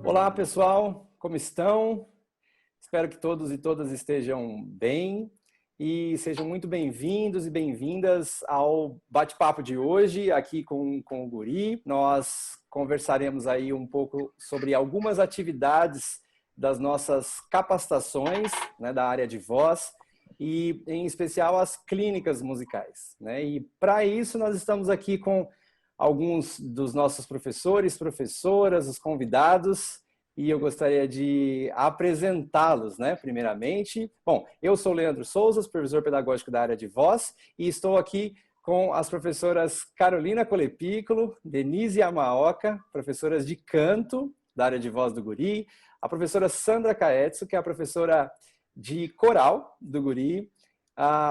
Olá, pessoal, como estão? Espero que todos e todas estejam bem e sejam muito bem-vindos e bem-vindas ao bate-papo de hoje aqui com o Guri. Nós conversaremos aí um pouco sobre algumas atividades das nossas capacitações, né, da área de voz e, em especial, as clínicas musicais, né? E para isso nós estamos aqui com alguns dos nossos professores, professoras, os convidados, e eu gostaria de apresentá-los, né, primeiramente. Bom, eu sou o Leandro Souza, supervisor pedagógico da área de voz, e estou aqui com as professoras Carolina Colepícolo, Denise Yamaoka, professoras de canto da área de voz do Guri, a professora Sandra Caetzo, que é a professora de coral do Guri,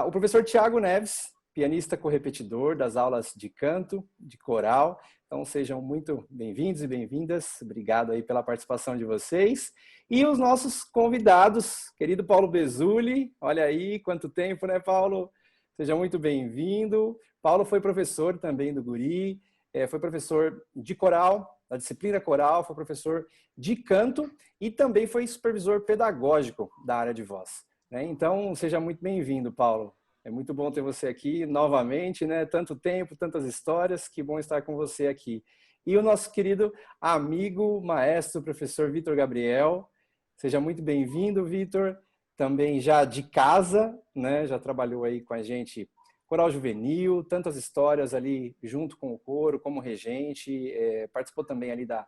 o professor Tiago Neves, pianista correpetidor das aulas de canto, de coral. Então, sejam muito bem-vindos e bem-vindas. Obrigado aí pela participação de vocês. E os nossos convidados, querido Paulo Bezuli. Olha aí, quanto tempo, né, Paulo? Seja muito bem-vindo. Paulo foi professor também do Guri, foi professor de coral, da disciplina coral, foi professor de canto e também foi supervisor pedagógico da área de voz, né? Então, seja muito bem-vindo, Paulo. É muito bom ter você aqui novamente, né? Tanto tempo, tantas histórias, que bom estar com você aqui. E o nosso querido amigo, maestro, professor Vitor Gabriel. Seja muito bem-vindo, Vitor. Também já de casa, né? Já trabalhou aí com a gente, coral juvenil, tantas histórias ali junto com o coro, como regente. Participou também ali da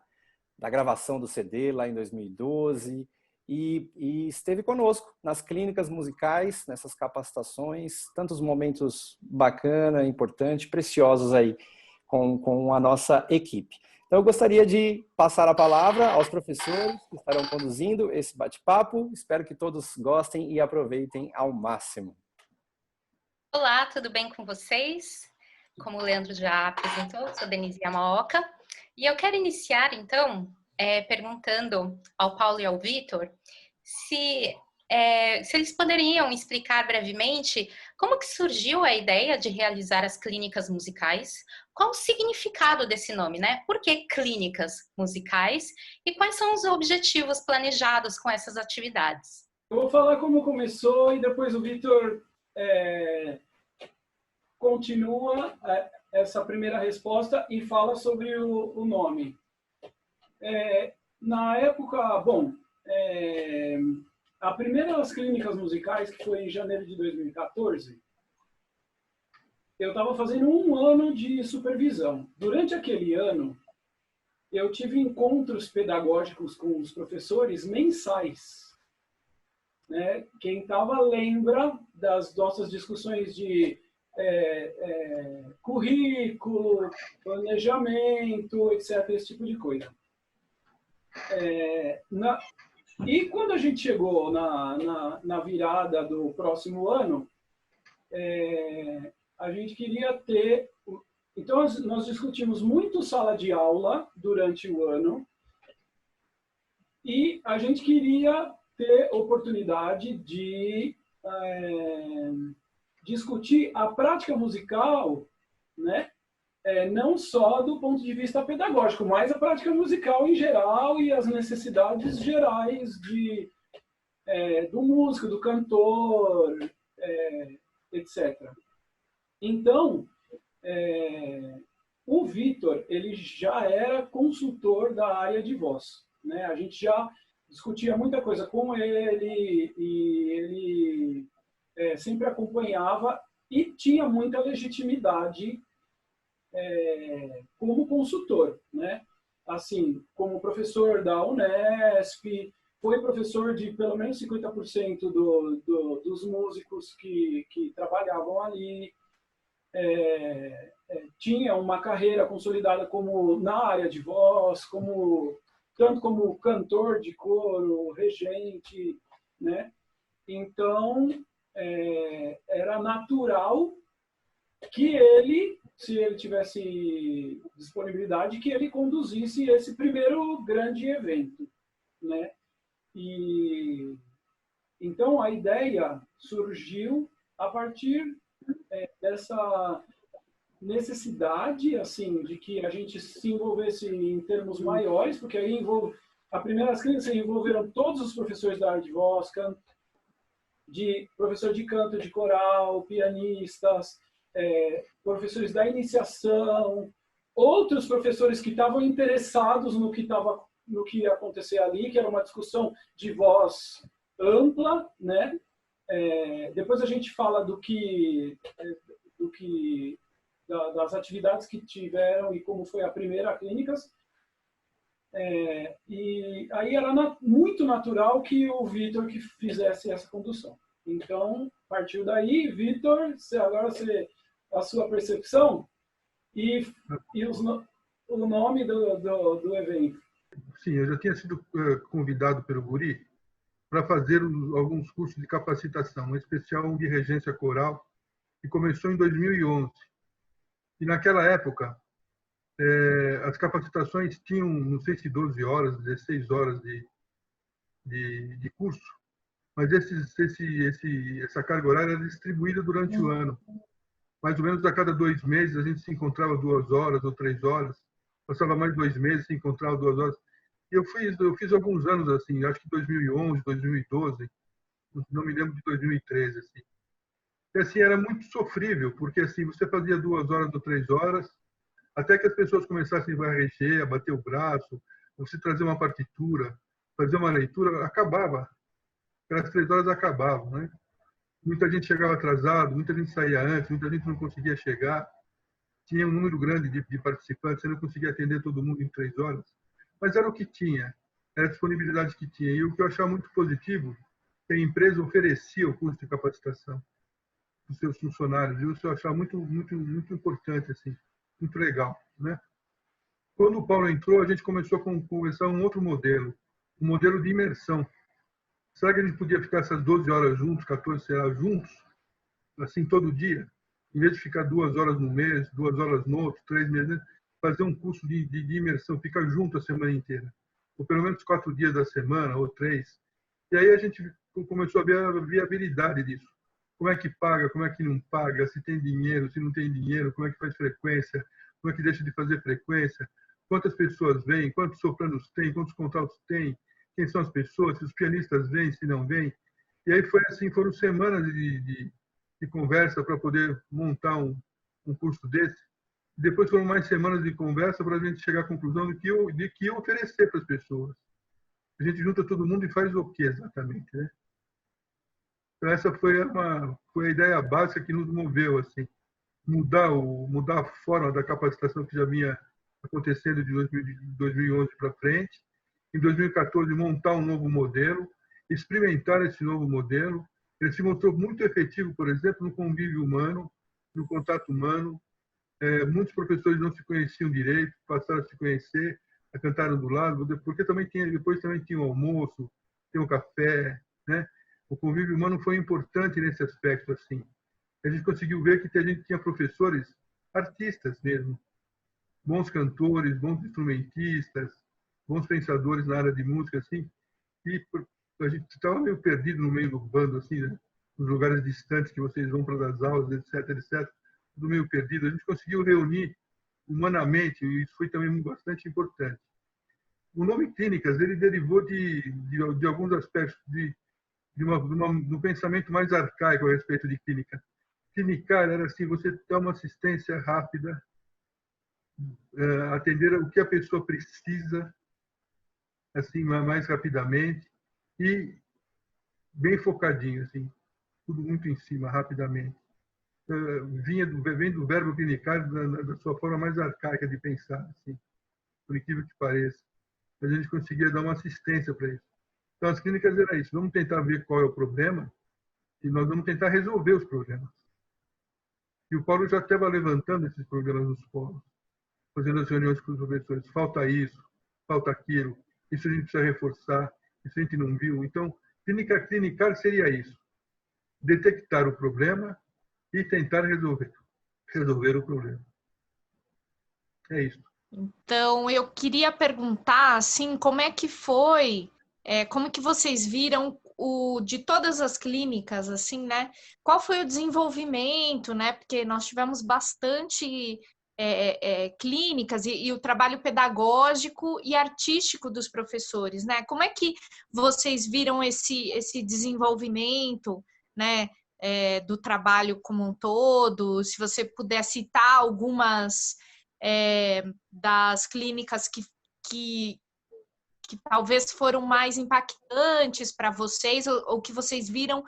gravação do CD lá em 2012. E esteve conosco nas clínicas musicais, nessas capacitações, tantos momentos bacana, importantes, preciosos aí com a nossa equipe. Então, eu gostaria de passar a palavra aos professores que estarão conduzindo esse bate-papo. Espero que todos gostem e aproveitem ao máximo. Olá, tudo bem com vocês? Como o Leandro já apresentou, sou Denise Yamaoka. E eu quero iniciar, então, perguntando ao Paulo e ao Vitor se eles poderiam explicar brevemente como que surgiu a ideia de realizar as clínicas musicais, qual o significado desse nome, né? Por que clínicas musicais e quais são os objetivos planejados com essas atividades? Eu vou falar como começou e depois o Vitor continua essa primeira resposta e fala sobre o nome. Na época, a primeira das clínicas musicais, que foi em janeiro de 2014, eu estava fazendo um ano de supervisão. Durante aquele ano, eu tive encontros pedagógicos com os professores mensais. Né? Quem estava lembra das nossas discussões de currículo, planejamento, etc., esse tipo de coisa. E quando a gente chegou na virada do próximo ano, a gente queria ter... Então, nós discutimos muito sala de aula durante o ano e a gente queria ter oportunidade de discutir a prática musical, né? Não só do ponto de vista pedagógico, mas a prática musical em geral e as necessidades gerais do músico, do cantor, etc. Então, o Vitor, ele já era consultor da área de voz, né? A gente já discutia muita coisa com ele e ele sempre acompanhava e tinha muita legitimidade como consultor, né? Assim, como professor da Unesp, foi professor de pelo menos 50% dos músicos que trabalhavam ali, tinha uma carreira consolidada na área de voz, tanto como cantor de coro, regente, né? Então, era natural que ele, se ele tivesse disponibilidade, que ele conduzisse esse primeiro grande evento, né? E então a ideia surgiu a partir dessa necessidade, assim, de que a gente se envolvesse em termos maiores, porque aí as primeiras clínicas envolveram todos os professores da área de voz, de professor de canto, de coral, pianistas, professores da iniciação, outros professores que estavam interessados no que ia acontecer ali, que era uma discussão de voz ampla, né? Depois a gente fala das atividades que tiveram e como foi a primeira clínicas. E aí era muito natural que o Vitor que fizesse essa condução. Então, partiu daí, Vitor, agora a sua percepção e o nome do evento. Sim, eu já tinha sido convidado pelo Guri para fazer alguns cursos de capacitação, em especial um de regência coral, que começou em 2011. E naquela época, as capacitações tinham, não sei se 12 horas, 16 horas de curso, mas essa carga horária era distribuída durante o ano. Mais ou menos a cada 2 meses a gente se encontrava 2 horas ou 3 horas, passava mais 2 meses, se encontrava 2 horas. E eu fiz alguns anos assim, acho que 2011, 2012, não me lembro de 2013. Assim. E assim, era muito sofrível, porque assim, você fazia 2 horas ou 3 horas, até que as pessoas começassem a varrejar, a bater o braço, você trazer uma partitura, fazer uma leitura, acabava. Aquelas 3 horas acabavam, né? Muita gente chegava atrasado, muita gente saía antes, muita gente não conseguia chegar. Tinha um número grande de participantes, você não conseguia atender todo mundo em 3 horas. Mas era o que tinha, era a disponibilidade que tinha. E o que eu achava muito positivo, que a empresa oferecia o curso de capacitação para os seus funcionários. E isso eu achava muito, muito, muito importante, assim, muito legal, né? Quando o Paulo entrou, a gente começou a conversar um outro modelo, um modelo de imersão. Será que a gente podia ficar essas 12 horas juntos, 14 horas juntos, assim, todo dia? Em vez de ficar 2 horas no mês, 2 horas no outro, 3 meses, né? Fazer um curso de imersão, ficar junto a semana inteira. Ou pelo menos 4 dias da semana, ou 3. E aí a gente começou a ver a viabilidade disso. Como é que paga, como é que não paga, se tem dinheiro, se não tem dinheiro, como é que faz frequência, como é que deixa de fazer frequência, quantas pessoas vêm, quantos sopranos tem, quantos contratos tem, quem são as pessoas, se os pianistas vêm, se não vêm. E aí foi assim, foram semanas de conversa para poder montar um curso desse. Depois foram mais semanas de conversa para a gente chegar à conclusão de que oferecer para as pessoas. A gente junta todo mundo e faz o que exatamente, né? Então essa foi a ideia básica que nos moveu, assim, mudar a forma da capacitação que já vinha acontecendo de 2011 para frente. Em 2014, montar um novo modelo, experimentar esse novo modelo. Ele se mostrou muito efetivo, por exemplo, no convívio humano, no contato humano. Muitos professores não se conheciam direito, passaram a se conhecer, cantaram do lado, porque depois também tinha o almoço, tinha o café, né? O convívio humano foi importante nesse aspecto, assim. A gente conseguiu ver que a gente tinha professores, artistas mesmo, bons cantores, bons instrumentistas, bons pensadores na área de música, assim, e a gente estava meio perdido no meio do bando, assim, né? Nos lugares distantes que vocês vão para as aulas, etc, etc, tudo meio perdido. A gente conseguiu reunir humanamente, e isso foi também bastante importante. O nome clínicas, ele derivou de alguns aspectos de um pensamento mais arcaico a respeito de clínica. Clinicar era assim, você dar uma assistência rápida, atender o que a pessoa precisa, assim, mais rapidamente e bem focadinho, assim, tudo muito em cima, rapidamente. Vem do verbo clinicar da sua forma mais arcaica de pensar, assim, por incrível que pareça. A gente conseguia dar uma assistência para isso. Então, as clínicas era isso. Vamos tentar ver qual é o problema e nós vamos tentar resolver os problemas. E o Paulo já estava levantando esses problemas nos polos, fazendo as reuniões com os professores. Falta isso, falta aquilo, isso a gente precisa reforçar, isso a gente não viu. Então, clinicar seria isso. Detectar o problema e tentar resolver o problema. É isso. Então, eu queria perguntar, assim, como é que foi, como que vocês viram de todas as clínicas, assim, né? Qual foi o desenvolvimento, né? Porque nós tivemos bastante clínicas e o trabalho pedagógico e artístico dos professores, né? Como é que vocês viram esse desenvolvimento, né, do trabalho como um todo? Se você puder citar algumas das clínicas que talvez foram mais impactantes para vocês, ou que vocês viram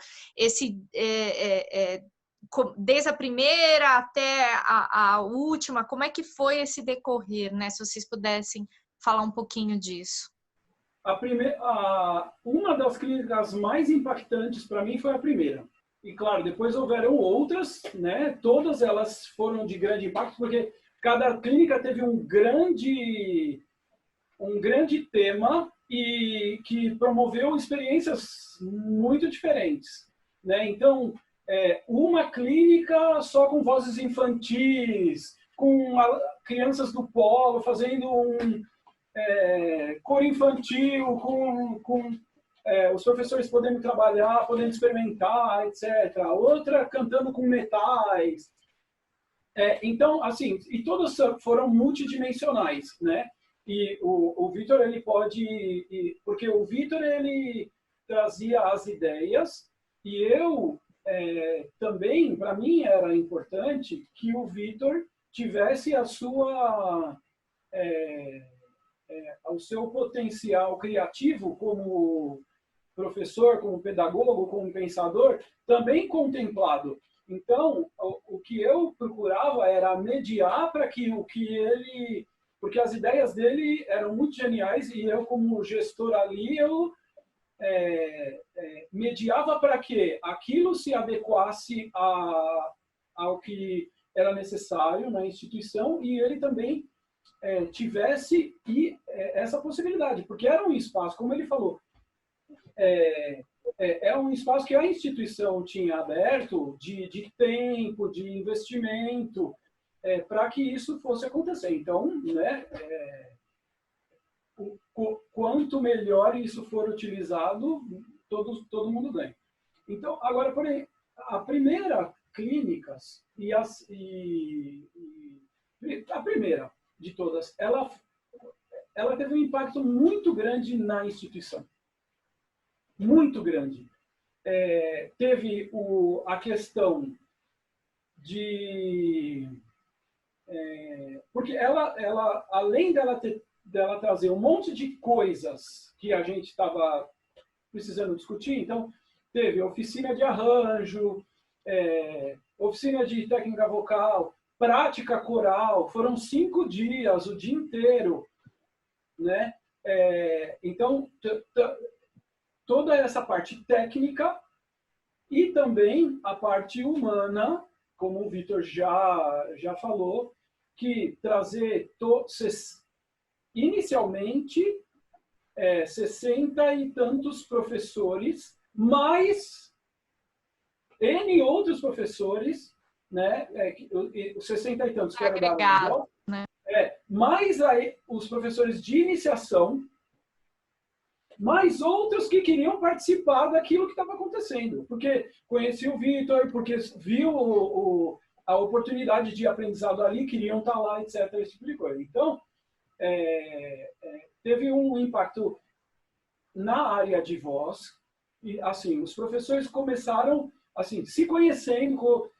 desde a primeira até a última, como é que foi esse decorrer, né? Se vocês pudessem falar um pouquinho disso. Uma das clínicas mais impactantes para mim foi a primeira. E, claro, depois houveram outras, né? Todas elas foram de grande impacto, porque cada clínica teve um grande tema e que promoveu experiências muito diferentes, né? Então, uma clínica só com vozes infantis, com crianças do polo fazendo coro infantil, com os professores podendo trabalhar, podendo experimentar, etc. Outra cantando com metais. Então, assim, e todas foram multidimensionais, né? E o Vitor, ele porque o Vitor, ele trazia as ideias e eu também, para mim, era importante que o Vitor tivesse o seu potencial criativo como professor, como pedagogo, como pensador, também contemplado. Então, o que eu procurava era mediar para que porque as ideias dele eram muito geniais e eu, como gestor ali, eu mediava para que aquilo se adequasse ao que era necessário na instituição e ele também tivesse essa possibilidade, porque era um espaço, como ele falou, é um espaço que a instituição tinha aberto de tempo, de investimento, para que isso fosse acontecer. Então, né, quanto melhor isso for utilizado, todo mundo ganha. Então, agora, porém, a primeira clínicas a primeira de todas, ela teve um impacto muito grande na instituição. Muito grande. Teve a questão de... porque ela além dela trazer um monte de coisas que a gente estava precisando discutir, então teve oficina de arranjo, oficina de técnica vocal, prática coral, foram 5 dias, o dia inteiro, né? Então, toda essa parte técnica e também a parte humana, como o Vitor já falou, que trazer inicialmente 60 e tantos professores, mais N outros professores, né? 60 e tantos que era agregado, né? Mais aí os professores de iniciação, mais outros que queriam participar daquilo que estava acontecendo, porque conhecia o Vitor, porque viu a oportunidade de aprendizado ali, queriam estar lá, etc., esse tipo de coisa. Então, teve um impacto na área de voz, e assim, os professores começaram assim, se conhecendo,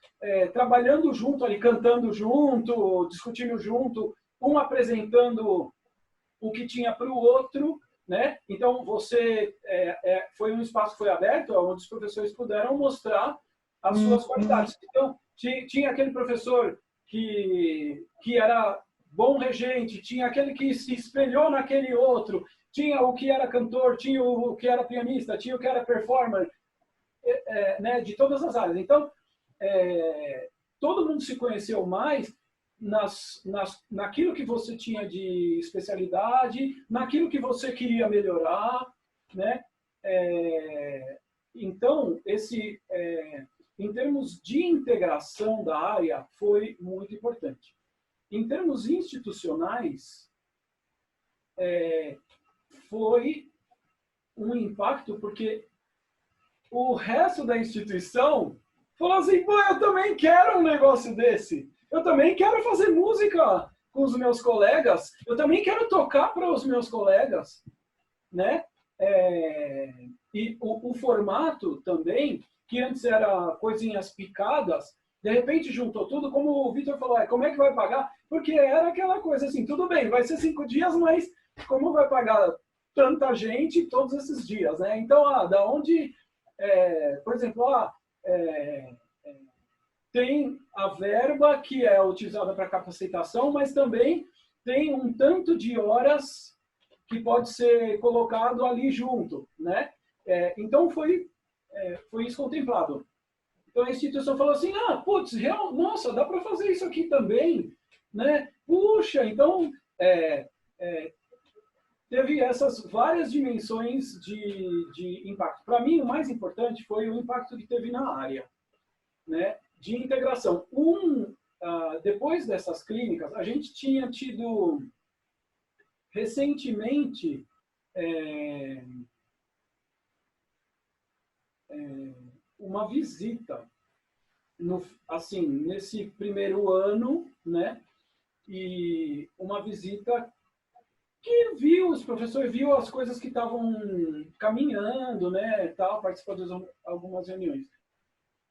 trabalhando junto ali, cantando junto, discutindo junto, um apresentando o que tinha para o outro, né? Então, foi um espaço que foi aberto, onde os professores puderam mostrar as suas qualidades. Então, tinha aquele professor que era bom regente, tinha aquele que se espelhou naquele outro, tinha o que era cantor, tinha o que era pianista, tinha o que era performer, né, de todas as áreas. Então, todo mundo se conheceu mais naquilo que você tinha de especialidade, naquilo que você queria melhorar, né? Então, em termos de integração da área, foi muito importante. Em termos institucionais, foi um impacto, porque o resto da instituição falou assim, pô, eu também quero um negócio desse. eu também quero fazer música com os meus colegas, eu também quero tocar para os meus colegas, né? E o formato também, que antes era coisinhas picadas, de repente juntou tudo, como o Vitor falou, como é que vai pagar? Porque era aquela coisa assim, tudo bem, vai ser 5 dias, mas como vai pagar tanta gente todos esses dias, né? Então, da onde, por exemplo, tem a verba que é utilizada para capacitação, mas também tem um tanto de horas que pode ser colocado ali junto, né? Então, foi isso contemplado. Então, a instituição falou assim, putz, nossa, dá para fazer isso aqui também, né? Puxa, então, teve essas várias dimensões de impacto. Para mim, o mais importante foi o impacto que teve na área, né? De integração. Depois dessas clínicas, a gente tinha tido recentemente uma visita nesse primeiro ano, né? E uma visita que os professores viu as coisas que estavam caminhando, né? Tal, participou de algumas reuniões.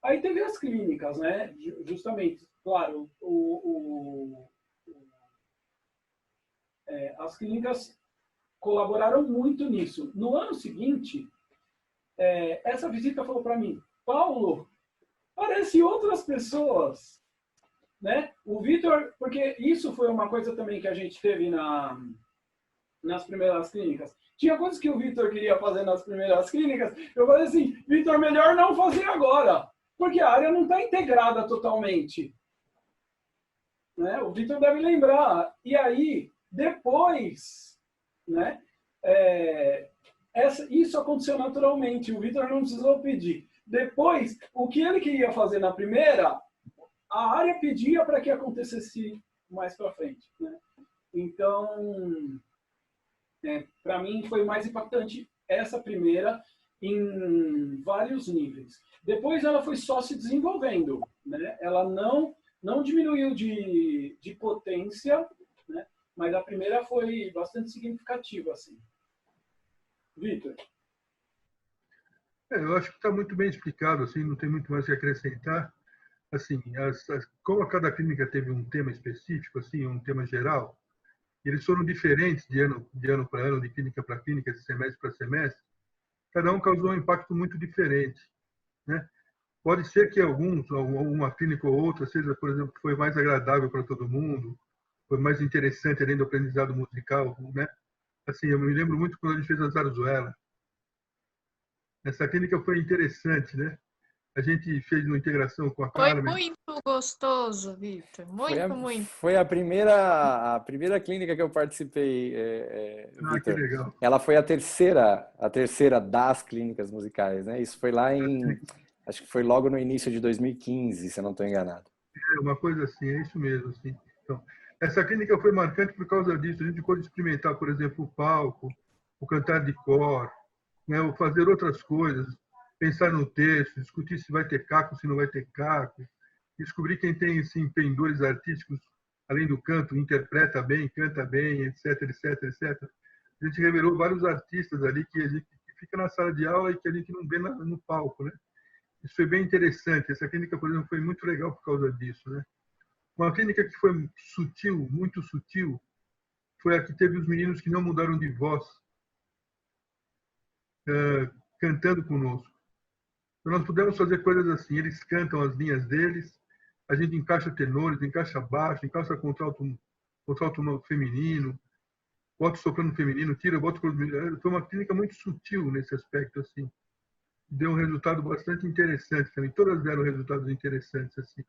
Aí teve as clínicas, né? Justamente, claro, as clínicas colaboraram muito nisso. No ano seguinte, essa visita falou para mim, Paulo, parece outras pessoas, né? O Vitor, porque isso foi uma coisa também que a gente teve nas primeiras clínicas. Tinha coisas que o Vitor queria fazer nas primeiras clínicas, eu falei assim, Vitor, melhor não fazer agora, porque a área não está integrada totalmente. Né? O Vitor deve lembrar. E aí, depois, né, isso aconteceu naturalmente, o Vitor não precisou pedir. Depois, o que ele queria fazer na primeira, a área pedia para que acontecesse mais para frente. Né? Então, para mim, foi mais impactante essa primeira em vários níveis. Depois, ela foi só se desenvolvendo. Né? Ela não diminuiu de potência, né? Mas a primeira foi bastante significativa. Assim. Vitor? Eu acho que está muito bem explicado, assim, não tem muito mais o que acrescentar. Assim, como cada clínica teve um tema específico, assim, um tema geral, eles foram diferentes de ano para ano, de clínica para clínica, de semestre para semestre. Cada um causou um impacto muito diferente, né? Pode ser que uma clínica ou outra seja, por exemplo, foi mais agradável para todo mundo, foi mais interessante além do aprendizado musical, né? Assim, eu me lembro muito quando a gente fez a Zarzuela. Essa clínica foi interessante, né? A gente fez uma integração com a Carmen. Foi muito gostoso, Vitor. Muito. Foi a primeira clínica que eu participei, Vitor. Que legal. Ela foi a terceira das clínicas musicais, né? Isso foi lá acho que foi logo no início de 2015, se eu não estou enganado. Uma coisa assim, é isso mesmo. Assim. Então, essa clínica foi marcante por causa disso. A gente pôde experimentar, por exemplo, o palco, o cantar de cor, né? O fazer outras coisas, pensar no texto, discutir se vai ter caco, se não vai ter caco, descobrir quem tem assim, pendores artísticos, além do canto, interpreta bem, canta bem, etc, etc, etc. A gente revelou vários artistas ali que fica na sala de aula e que a gente não vê no palco, né? Isso foi bem interessante. Essa clínica, por exemplo, foi muito legal por causa disso, né? Uma clínica que foi sutil, muito sutil, foi a que teve os meninos que não mudaram de voz, cantando conosco. Então, nós pudemos fazer coisas assim, eles cantam as linhas deles, a gente encaixa tenores, encaixa baixo, encaixa contralto feminino, bota o soprano feminino, tira, bota o feminino. Foi uma clínica muito sutil nesse aspecto, assim. Deu um resultado bastante interessante também. Todas deram resultados interessantes, assim.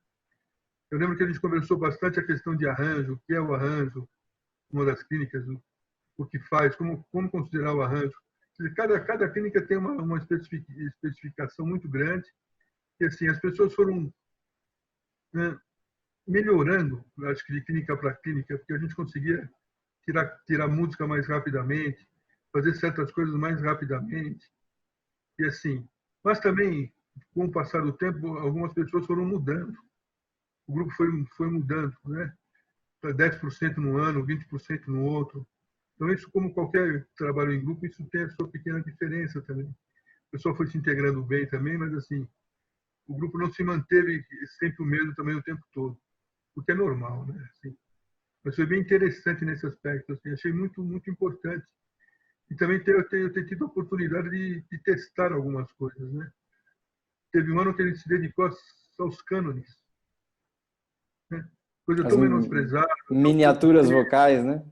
Eu lembro que a gente conversou bastante a questão de arranjo, o que é o arranjo, uma das clínicas, o que faz, como considerar o arranjo. Cada clínica tem uma especificação muito grande e assim as pessoas foram melhorando, acho que de clínica para clínica, porque a gente conseguia tirar música mais rapidamente, fazer certas coisas mais rapidamente e assim. Mas também, com o passar do tempo, algumas pessoas foram mudando. o grupo foi mudando, né? Para 10% no ano, 20% no outro. Então, isso, como qualquer trabalho em grupo, isso tem a sua pequena diferença também. O pessoal foi se integrando bem também, mas, assim, o grupo não se manteve sempre o mesmo também o tempo todo, o que é normal, né? Assim, mas foi bem interessante nesse aspecto, assim, achei muito, muito importante. E também eu ter tido a oportunidade de testar algumas coisas, né? Teve um ano que a gente se dedicou aos cânones, né? Coisa As tão menosprezada, tão pouco miniaturas feita, vocais, né?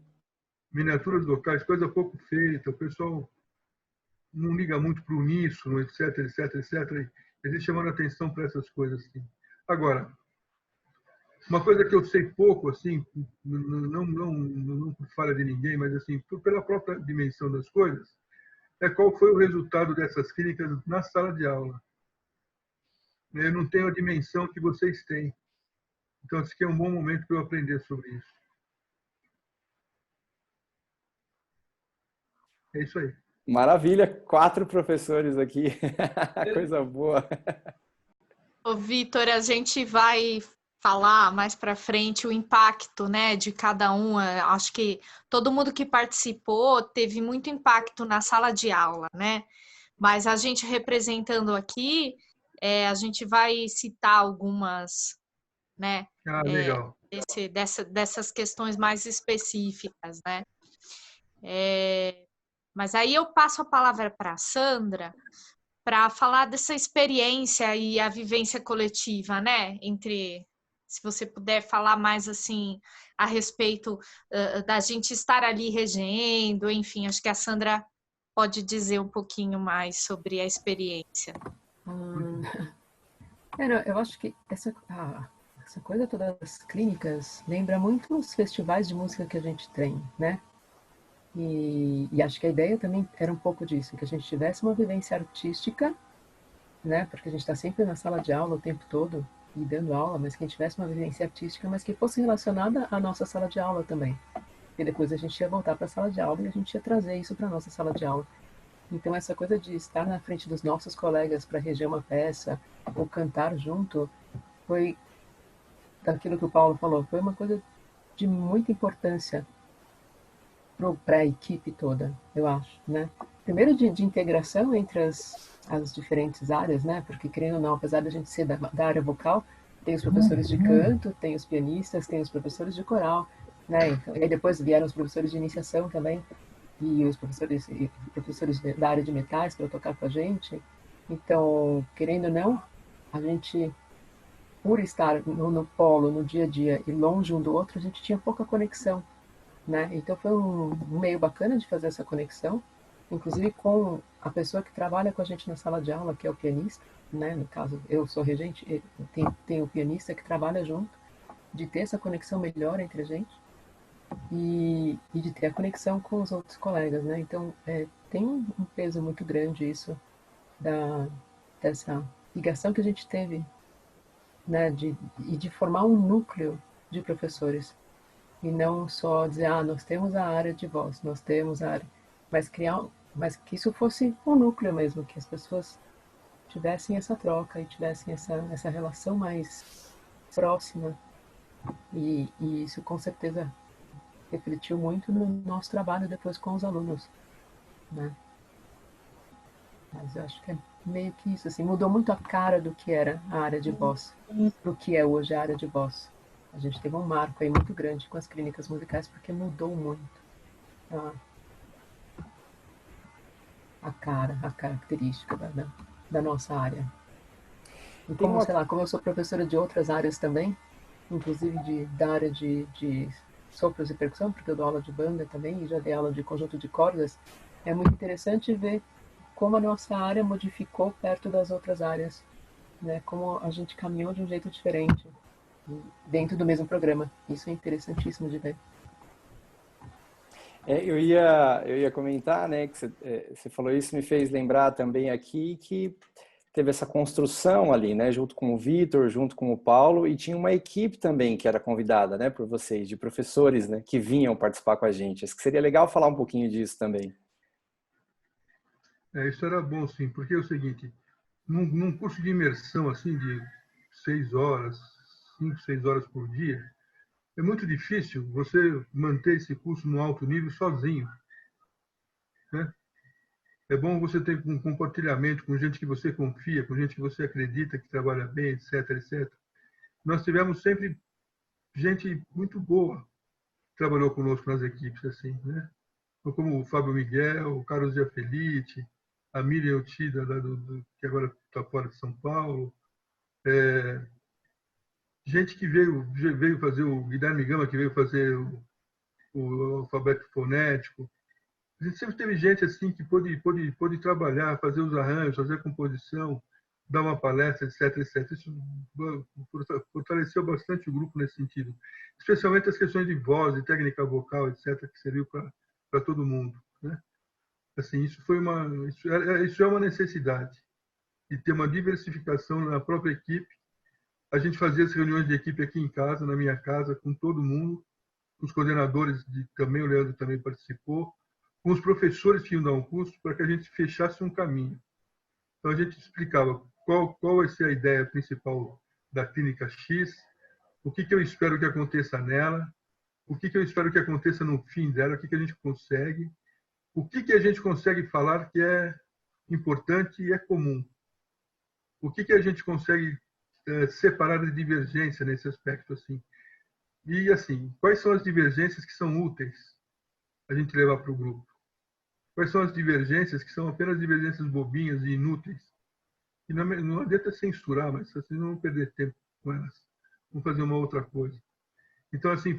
miniaturas locais, coisa pouco feita, o pessoal não liga muito para o uníssono, etc, etc, etc. E a gente chamando atenção para essas coisas, assim. Agora, uma coisa que eu sei pouco, assim, não por falha de ninguém, mas assim, pela própria dimensão das coisas, é qual foi o resultado dessas clínicas na sala de aula. Eu não tenho a dimensão que vocês têm. Então, acho que é um bom momento para eu aprender sobre isso. É isso aí. Maravilha, 4 professores aqui, coisa boa. Ô, Vitor, a gente vai falar mais para frente o impacto, né, de cada um. Acho que todo mundo que participou teve muito impacto na sala de aula, né? Mas a gente representando aqui, a gente vai citar algumas, né, Ah, legal. dessas questões mais específicas, né? Mas aí eu passo a palavra para a Sandra para falar dessa experiência e a vivência coletiva, né? Se você puder falar mais assim a respeito da gente estar ali regendo, enfim, acho que a Sandra pode dizer um pouquinho mais sobre a experiência. Eu acho que essa coisa toda das clínicas lembra muito os festivais de música que a gente tem, né? E acho que a ideia também era um pouco disso, que a gente tivesse uma vivência artística, né? Porque a gente está sempre na sala de aula o tempo todo e dando aula, mas que a gente tivesse uma vivência artística, mas que fosse relacionada à nossa sala de aula também. E depois a gente ia voltar para a sala de aula e a gente ia trazer isso para a nossa sala de aula. Então, essa coisa de estar na frente dos nossos colegas para reger uma peça ou cantar junto foi, daquilo que o Paulo falou, foi uma coisa de muita importância para a equipe toda, eu acho, né? Primeiro de integração entre as diferentes áreas, né? Porque, querendo ou não, apesar da gente ser da área vocal, tem os professores de canto, tem os pianistas, tem os professores de coral, né? Então, e aí depois vieram os professores de iniciação também, e os professores da área de metais para tocar com a gente. Então, querendo ou não, a gente, por estar no polo, no dia a dia e longe um do outro, a gente tinha pouca conexão, né? Então foi um meio bacana de fazer essa conexão, inclusive com a pessoa que trabalha com a gente na sala de aula, que é o pianista, né? No caso, eu sou regente, tem o pianista que trabalha junto, de ter essa conexão melhor entre a gente e de ter a conexão com os outros colegas, né? Então tem um peso muito grande isso dessa ligação que a gente teve, né? De formar um núcleo de professores e não só dizer, nós temos a área de voz, nós temos a área, mas que isso fosse um núcleo mesmo, que as pessoas tivessem essa troca e tivessem essa relação mais próxima, e isso com certeza refletiu muito no nosso trabalho depois com os alunos, né? Mas eu acho que é meio que isso, assim, mudou muito a cara do que era a área de voz, do que é hoje a área de voz. A gente teve um marco aí muito grande com as clínicas musicais, porque mudou muito a característica da nossa área. E como, sei lá, como eu sou professora de outras áreas também, inclusive da área de sopros e percussão, porque eu dou aula de banda também, e já dei aula de conjunto de cordas, é muito interessante ver como a nossa área modificou perto das outras áreas, né? Como a gente caminhou de um jeito diferente dentro do mesmo programa. Isso é interessantíssimo de ver. Eu ia comentar, né, que você falou isso, me fez lembrar também aqui que teve essa construção ali, né, junto com o Vitor, junto com o Paulo, e tinha uma equipe também que era convidada, né, por vocês, de professores, né, que vinham participar com a gente. Acho que seria legal falar um pouquinho disso também. Isso era bom, sim, porque é o seguinte, num curso de imersão, assim, de 6 horas, 5, 6 horas por dia, é muito difícil você manter esse curso no alto nível sozinho, né? É bom você ter um compartilhamento com gente que você confia, com gente que você acredita que trabalha bem, etc, etc. Nós tivemos sempre gente muito boa que trabalhou conosco nas equipes, assim, né? Como o Fábio Miguel, o Carlos Giafelite, a Miriam Otida, que agora está fora de São Paulo, gente que veio fazer o Guilherme Gama, que veio fazer o alfabeto fonético. A gente sempre teve gente assim que pôde trabalhar, fazer os arranjos, fazer a composição, dar uma palestra, etc, etc. Isso fortaleceu bastante o grupo nesse sentido. Especialmente as questões de voz, de técnica vocal, etc, que serviu para todo mundo, né? Assim, isso é uma necessidade de ter uma diversificação na própria equipe. A gente fazia as reuniões de equipe aqui em casa, na minha casa, com todo mundo, com os coordenadores também, o Leandro também participou, com os professores que iam dar um curso, para que a gente fechasse um caminho. Então, a gente explicava qual vai ser a ideia principal da clínica X, o que eu espero que aconteça nela, o que eu espero que aconteça no fim dela, o que a gente consegue, o que a gente consegue falar que é importante e é comum, o que a gente consegue separar de divergência nesse aspecto, assim. E, assim, quais são as divergências que são úteis a gente levar para o grupo? Quais são as divergências que são apenas divergências bobinhas e inúteis? E não adianta censurar, mas assim não vamos perder tempo com elas. Vamos fazer uma outra coisa. Então, assim,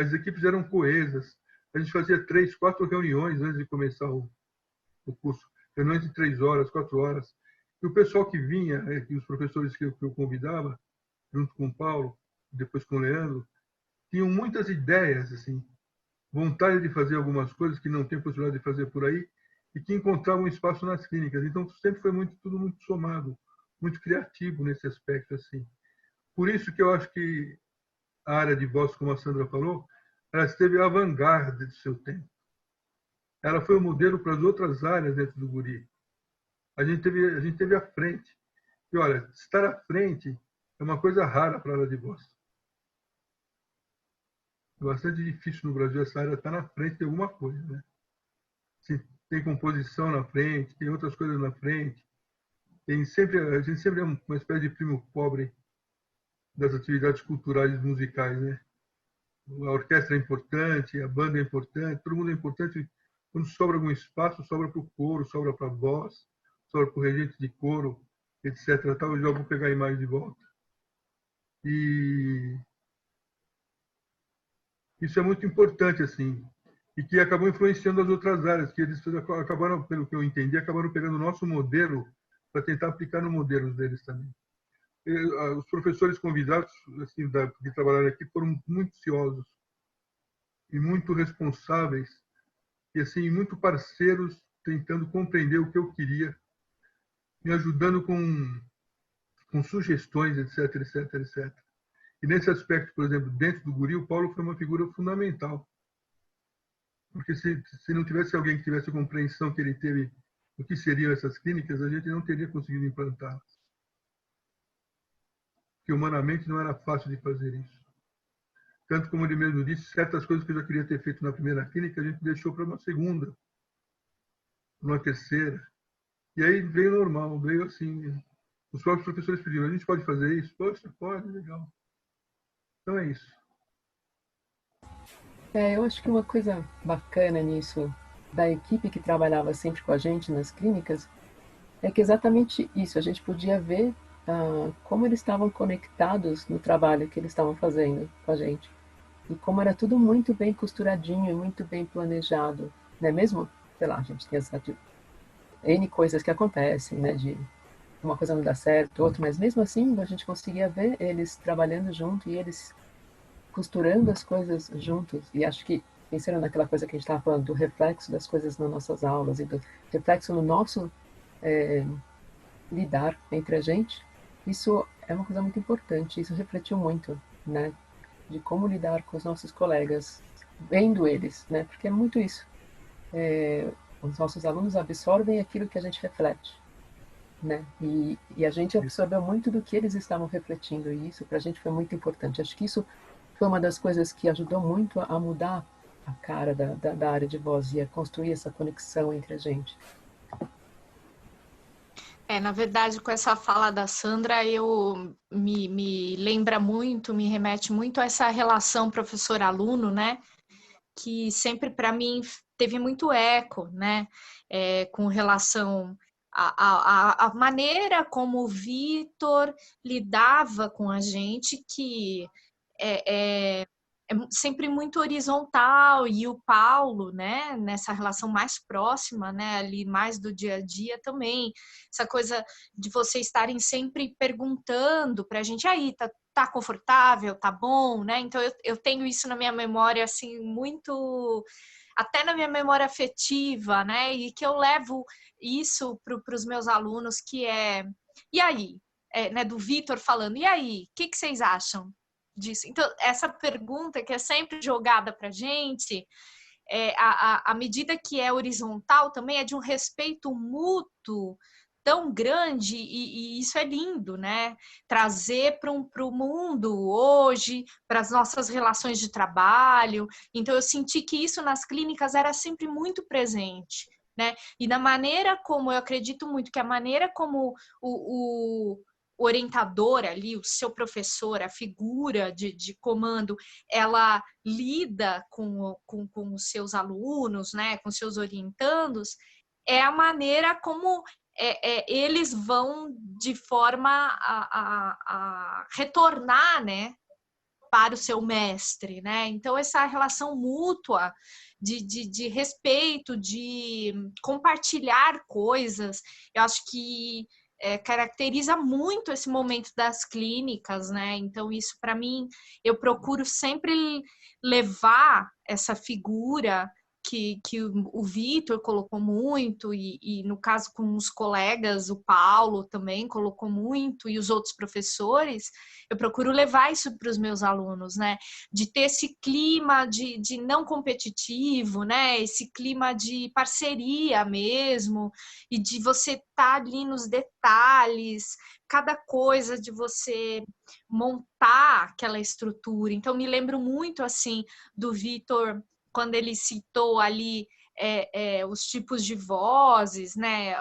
as equipes eram coesas. A gente fazia 3, 4 reuniões antes de começar o curso. Reuniões de 3 horas, 4 horas. E o pessoal que vinha, os professores que eu convidava, junto com o Paulo, depois com o Leandro, tinham muitas ideias, assim, vontade de fazer algumas coisas que não tem possibilidade de fazer por aí e que encontravam espaço nas clínicas. Então, sempre foi tudo muito somado, muito criativo nesse aspecto, assim. Por isso que eu acho que a área de voz, como a Sandra falou, ela esteve à vanguarda do seu tempo. Ela foi o modelo para as outras áreas dentro do Guri. A gente teve à frente. E, olha, estar à frente é uma coisa rara para a área de voz. É bastante difícil no Brasil essa área estar na frente de alguma coisa, né? Tem composição na frente, tem outras coisas na frente. A gente sempre é uma espécie de primo pobre das atividades culturais musicais, né? A orquestra é importante, a banda é importante, todo mundo é importante. Quando sobra algum espaço, sobra para o coro, sobra para a voz, sobra para o regente de coro, etc. Eu já vou pegar a imagem de volta. E isso é muito importante, assim, e que acabou influenciando as outras áreas, que eles acabaram, pelo que eu entendi, acabaram pegando o nosso modelo para tentar aplicar no modelo deles também. Os professores convidados, assim, que trabalharam aqui, foram muito ciosos e muito responsáveis e, assim, muito parceiros, tentando compreender o que eu queria, me ajudando com sugestões, etc, etc, etc. E nesse aspecto, por exemplo, dentro do Guri, o Paulo foi uma figura fundamental. Porque se não tivesse alguém que tivesse a compreensão que ele teve do que seriam essas clínicas, a gente não teria conseguido implantá-las. Porque humanamente não era fácil de fazer isso. Tanto como ele mesmo disse, certas coisas que eu já queria ter feito na primeira clínica, a gente deixou para uma segunda, para uma terceira. E aí veio normal, veio assim. Os próprios professores pediram, a gente pode fazer isso? Poxa, pode, legal. Então é isso. Eu acho que uma coisa bacana nisso, da equipe que trabalhava sempre com a gente nas clínicas, é que exatamente isso, a gente podia ver como eles estavam conectados no trabalho que eles estavam fazendo com a gente. E como era tudo muito bem costuradinho e muito bem planejado, não é mesmo? Sei lá, a gente tem N coisas que acontecem, né, de uma coisa não dá certo, outra, mas mesmo assim a gente conseguia ver eles trabalhando junto e eles costurando as coisas juntos. E acho que, pensando naquela coisa que a gente estava falando, do reflexo das coisas nas nossas aulas e do reflexo no nosso lidar entre a gente, isso é uma coisa muito importante, isso refletiu muito, né, de como lidar com os nossos colegas, vendo eles, né, porque é muito isso. Os nossos alunos absorvem aquilo que a gente reflete. né? E a gente absorveu muito do que eles estavam refletindo, e isso para a gente foi muito importante. Acho que isso foi uma das coisas que ajudou muito a mudar a cara da área de voz e a construir essa conexão entre a gente. Na verdade, com essa fala da Sandra, me lembra muito, me remete muito a essa relação professor-aluno, né? Que sempre para mim teve muito eco, né? Com relação à maneira como o Vitor lidava com a gente, que é sempre muito horizontal, e o Paulo, né, nessa relação mais próxima, né, ali mais do dia a dia também, essa coisa de vocês estarem sempre perguntando para a gente, aí, tá confortável, tá bom, né, então eu tenho isso na minha memória, assim, muito, até na minha memória afetiva, né, e que eu levo isso para os meus alunos, que e aí? Né, do Vitor falando, e aí, o que vocês acham disso? Então, essa pergunta que é sempre jogada para a gente, à medida que é horizontal, também é de um respeito mútuo tão grande, e isso é lindo, né? Trazer para o mundo hoje, para as nossas relações de trabalho. Então, eu senti que isso nas clínicas era sempre muito presente, né? E da maneira como, eu acredito muito que a maneira como o orientador ali, o seu professor, a figura de comando, ela lida com os seus alunos, né, com seus orientandos, é a maneira como eles vão de forma a retornar, né, para o seu mestre, né? Então, essa relação mútua de respeito, de compartilhar coisas, eu acho que caracteriza muito esse momento das clínicas, né? Então, isso para mim, eu procuro sempre levar essa figura que o Vitor colocou muito, e no caso com os colegas, o Paulo também colocou muito, e os outros professores, eu procuro levar isso para os meus alunos, né? De ter esse clima de não competitivo, né? Esse clima de parceria mesmo, e de você estar ali nos detalhes, cada coisa de você montar aquela estrutura. Então, me lembro muito, assim, do Vitor, quando ele citou ali os tipos de vozes, né,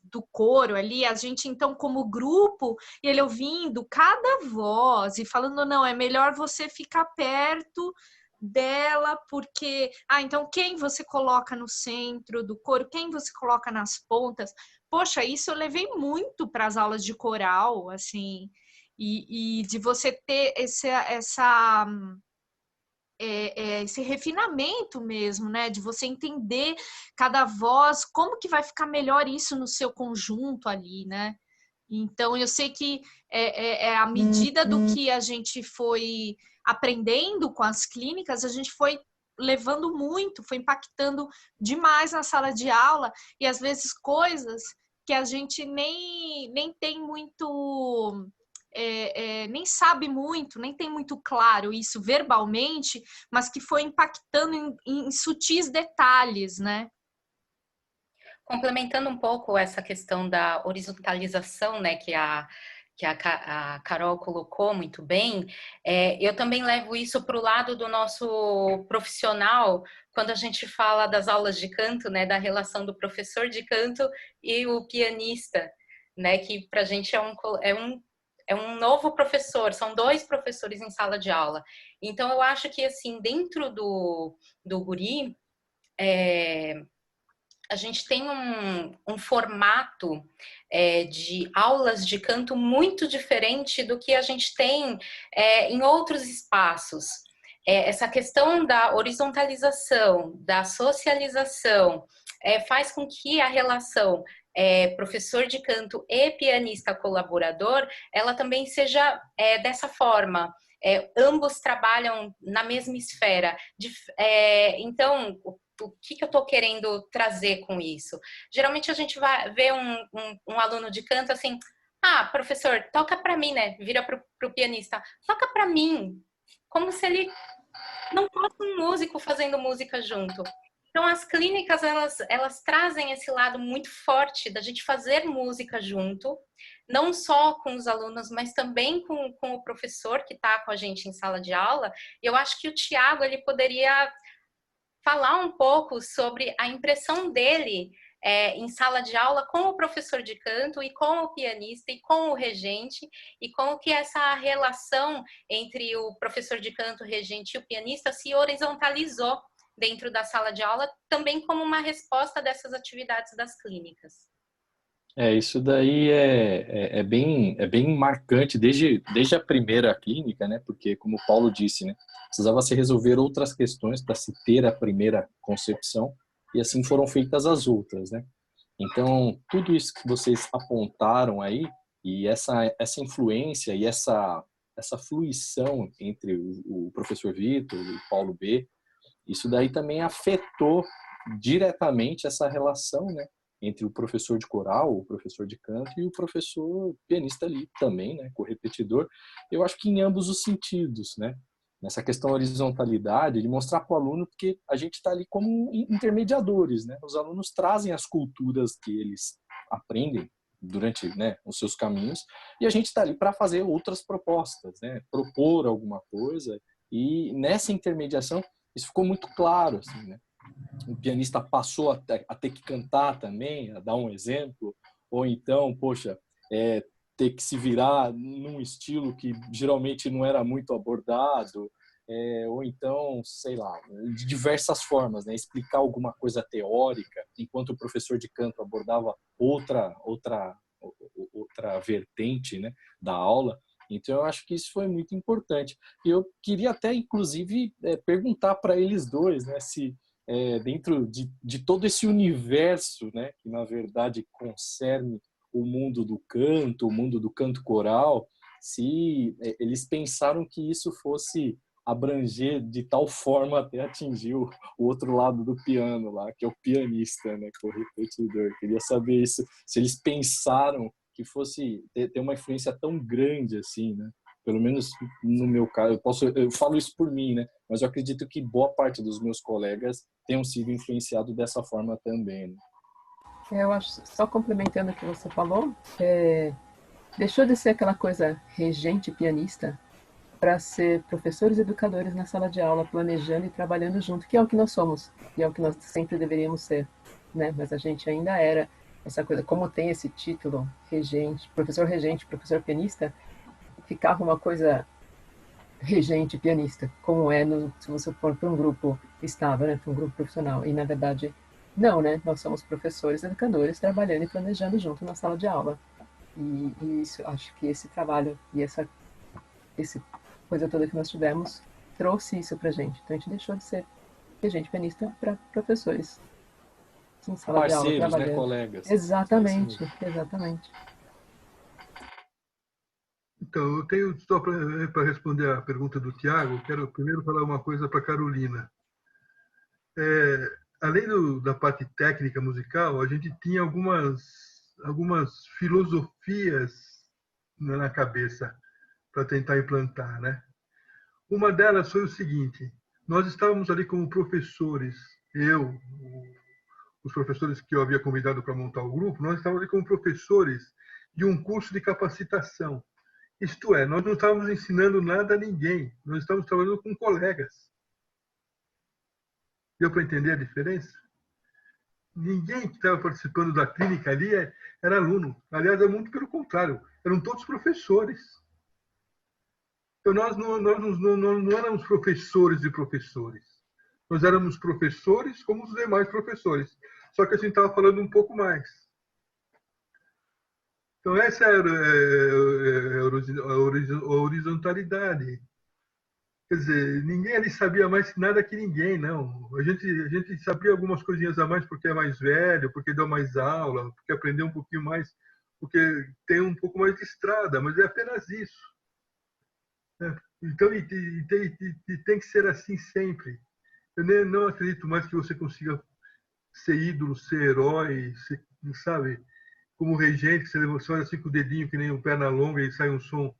do coro ali, a gente, então, como grupo, e ele ouvindo cada voz e falando, não, é melhor você ficar perto dela, porque, então, quem você coloca no centro do coro, quem você coloca nas pontas? Poxa, isso eu levei muito para as aulas de coral, assim, e de você ter esse refinamento mesmo, né? De você entender cada voz, como que vai ficar melhor isso no seu conjunto ali, né? Então, eu sei que à medida do que a gente foi aprendendo com as clínicas, a gente foi levando muito, foi impactando demais na sala de aula, e às vezes coisas que a gente nem tem muito... nem sabe muito, nem tem muito claro isso verbalmente, mas que foi impactando em sutis detalhes, né? Complementando um pouco essa questão da horizontalização, né, que a Carol colocou muito bem, eu também levo isso para o lado do nosso profissional, quando a gente fala das aulas de canto, né, da relação do professor de canto e o pianista, né, que para a gente é um novo professor, são 2 professores em sala de aula. Então, eu acho que, assim, dentro do guri, a gente tem um formato de aulas de canto muito diferente do que a gente tem em outros espaços. Essa questão da horizontalização, da socialização, faz com que a relação professor de canto e pianista colaborador, ela também seja dessa forma. Ambos trabalham na mesma esfera. Então, o que eu estou querendo trazer com isso? Geralmente a gente vai ver um aluno de canto assim, professor, toca para mim, né? Vira pro pianista, toca para mim, como se ele não fosse um músico fazendo música junto. Então, as clínicas, elas trazem esse lado muito forte da gente fazer música junto, não só com os alunos, mas também com o professor que está com a gente em sala de aula. E eu acho que o Tiago, ele poderia falar um pouco sobre a impressão dele em sala de aula com o professor de canto e com o pianista e com o regente, e como que essa relação entre o professor de canto, o regente e o pianista se horizontalizou dentro da sala de aula, também como uma resposta dessas atividades das clínicas. Isso daí é bem marcante desde a primeira clínica, né? Porque, como o Paulo disse, né? Precisava se resolver outras questões para se ter a primeira concepção, e assim foram feitas as outras, né? Então, tudo isso que vocês apontaram aí, e essa influência e essa fluição entre o professor Vitor e o Paulo B., isso daí também afetou diretamente essa relação, né? Entre o professor de coral, o professor de canto e o professor pianista ali também, né, com o repetidor. Eu acho que em ambos os sentidos, né, nessa questão horizontalidade, de mostrar para o aluno que a gente está ali como intermediadores, né, os alunos trazem as culturas que eles aprendem durante, né, os seus caminhos, e a gente está ali para fazer outras propostas, né, propor alguma coisa, e nessa intermediação isso ficou muito claro, assim, né. O pianista passou a ter que cantar também, a dar um exemplo, ou então, poxa, ter que se virar num estilo que geralmente não era muito abordado, ou então, sei lá, de diversas formas, né? Explicar alguma coisa teórica, enquanto o professor de canto abordava outra vertente, né, da aula. Então, eu acho que isso foi muito importante. E eu queria até, inclusive, perguntar para eles dois, né, se dentro de todo esse universo, né, que na verdade concerne o mundo do canto coral, se eles pensaram que isso fosse abranger de tal forma até atingir o outro lado do piano lá, que é o pianista, né, que é o repetidor. Queria saber isso, se eles pensaram que fosse ter uma influência tão grande assim, né? Pelo menos no meu caso, eu falo isso por mim, né? Mas eu acredito que boa parte dos meus colegas tenham sido influenciados dessa forma também, né? Eu acho, só complementando o que você falou, deixou de ser aquela coisa regente pianista para ser professores e educadores na sala de aula, planejando e trabalhando junto, que é o que nós somos, e é o que nós sempre deveríamos ser, né? Mas a gente ainda era essa coisa, como tem esse título, regente, professor pianista, ficava uma coisa regente, pianista, como se você for para um grupo estável, né, para um grupo profissional. E, na verdade, não, né? Nós somos professores, educadores, trabalhando e planejando junto na sala de aula. E isso, acho que esse trabalho e essa coisa toda que nós tivemos trouxe isso para a gente. Então, a gente deixou de ser regente pianista para professores. Em sala Parceiros, de aula, trabalhando. Né, colegas? Exatamente, exatamente. Então, eu tenho, só para responder a pergunta do Tiago, quero primeiro falar uma coisa para a Carolina. Além da parte técnica musical, a gente tinha algumas filosofias na cabeça para tentar implantar, né? Uma delas foi o seguinte: nós estávamos ali como professores, os professores que eu havia convidado para montar o grupo, nós estávamos ali como professores de um curso de capacitação. Isto é, nós não estávamos ensinando nada a ninguém, nós estávamos trabalhando com colegas. Deu para entender a diferença? Ninguém que estava participando da clínica ali era aluno. Aliás, é muito pelo contrário, eram todos professores. Então, nós não éramos professores de professores. Nós éramos professores como os demais professores. Só que a gente estava falando um pouco mais. Então, essa era a horizontalidade. Quer dizer, ninguém ali sabia mais nada que ninguém, não. A gente sabia algumas coisinhas a mais porque é mais velho, porque deu mais aula, porque aprendeu um pouquinho mais, porque tem um pouco mais de estrada, mas é apenas isso. Então, tem que ser assim sempre. Eu não acredito mais que você consiga ser ídolo, ser herói, sabe? Como regente, que você olha assim com o dedinho, que nem um perna longa e sai um som,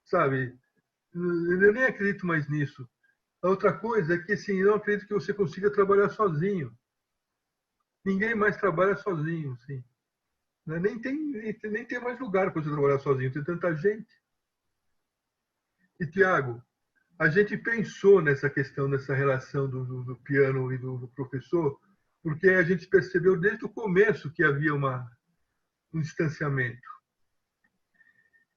sabe? Eu nem acredito mais nisso. A outra coisa é que, assim, eu não acredito que você consiga trabalhar sozinho. ninguém mais trabalha sozinho, assim. Nem tem mais lugar para você trabalhar sozinho, tem tanta gente. E, Tiago, a gente pensou nessa questão, nessa relação do piano e do professor, porque a gente percebeu desde o começo que havia um distanciamento.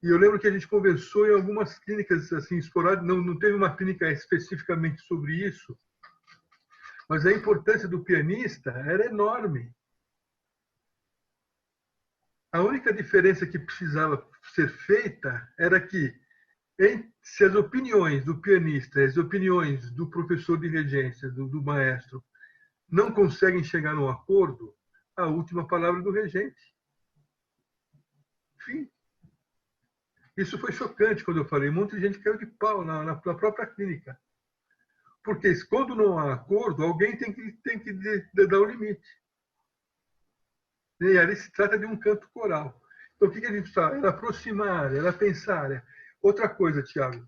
E eu lembro que a gente conversou em algumas clínicas assim esporádicas, não teve uma clínica especificamente sobre isso, mas a importância do pianista era enorme. A única diferença que precisava ser feita era que, se as opiniões do pianista, as opiniões do professor de regência, do maestro, não conseguem chegar num acordo, a última palavra é do regente. Enfim. Isso foi chocante quando eu falei. Um monte de gente caiu de pau na própria clínica. Porque quando não há acordo, alguém tem que dar o limite. E ali se trata de um canto coral. Então, o que a gente precisa? Era aproximar, era pensar. Outra coisa, Tiago,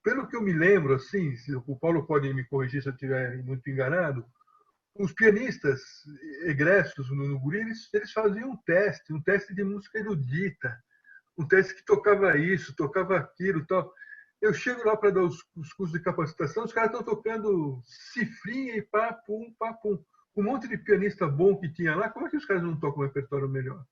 pelo que eu me lembro, assim, o Paulo pode me corrigir se eu estiver muito enganado, os pianistas egressos no Guri, eles faziam um teste de música erudita, um teste que tocava isso, tocava aquilo, tal. Eu chego lá para dar os cursos de capacitação, os caras estão tocando cifrinha e papum, papum. Um monte de pianista bom que tinha lá, como é que os caras não tocam um repertório melhor?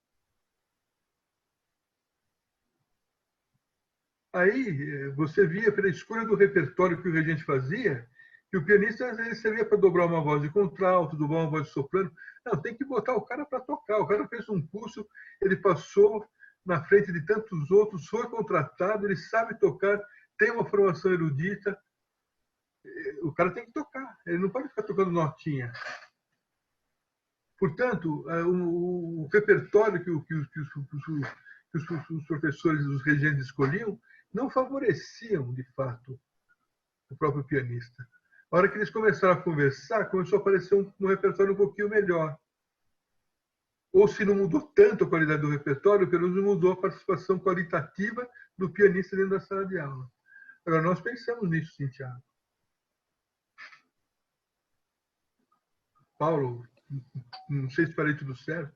Aí você via pela escolha do repertório que o regente fazia, que o pianista às vezes servia para dobrar uma voz de contralto, dobrar uma voz de soprano. Não, tem que botar o cara para tocar. O cara fez um curso, ele passou na frente de tantos outros, foi contratado, ele sabe tocar, tem uma formação erudita. O cara tem que tocar, ele não pode ficar tocando notinha. Portanto, o repertório que os professores, os regentes escolhiam, não favoreciam, de fato, o próprio pianista. A hora que eles começaram a conversar, começou a aparecer um repertório um pouquinho melhor. Ou se não mudou tanto a qualidade do repertório, pelo menos mudou a participação qualitativa do pianista dentro da sala de aula. Agora, nós pensamos nisso, sim, Thiago. Paulo, não sei se falei tudo certo.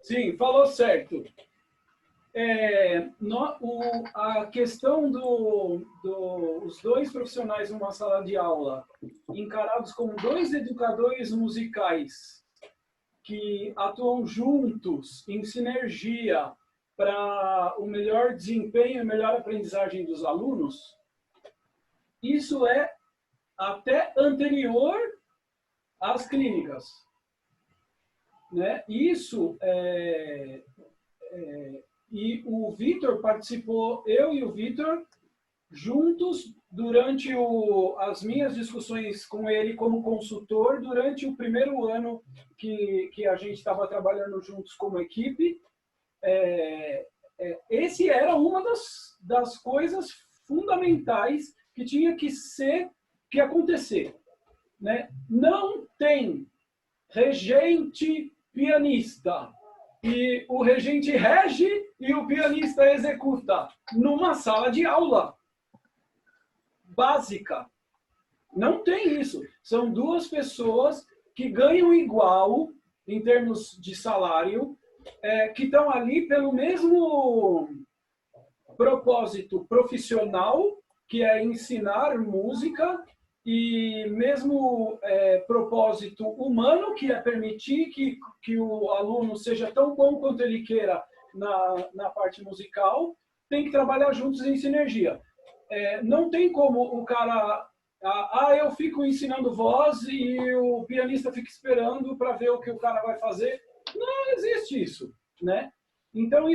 Sim, falou certo. A questão dos dois profissionais numa sala de aula, encarados como dois educadores musicais, que atuam juntos, em sinergia, para o melhor desempenho e melhor aprendizagem dos alunos, isso é até anterior às clínicas. Né? E o Vitor participou, eu e o Vitor, juntos, durante as minhas discussões com ele como consultor, durante o primeiro ano que a gente estava trabalhando juntos como equipe. Esse era uma das coisas fundamentais que tinha que acontecer. Né? Não tem regente pianista e o regente rege e o pianista executa numa sala de aula básica. Não tem isso. São duas pessoas que ganham igual em termos de salário, que estão ali pelo mesmo propósito profissional, que é ensinar música, e mesmo propósito humano, que é permitir que o aluno seja tão bom quanto ele queira na parte musical, tem que trabalhar juntos em sinergia. Não tem como o cara... eu fico ensinando voz e o pianista fica esperando para ver o que o cara vai fazer. Não existe isso, né? Então,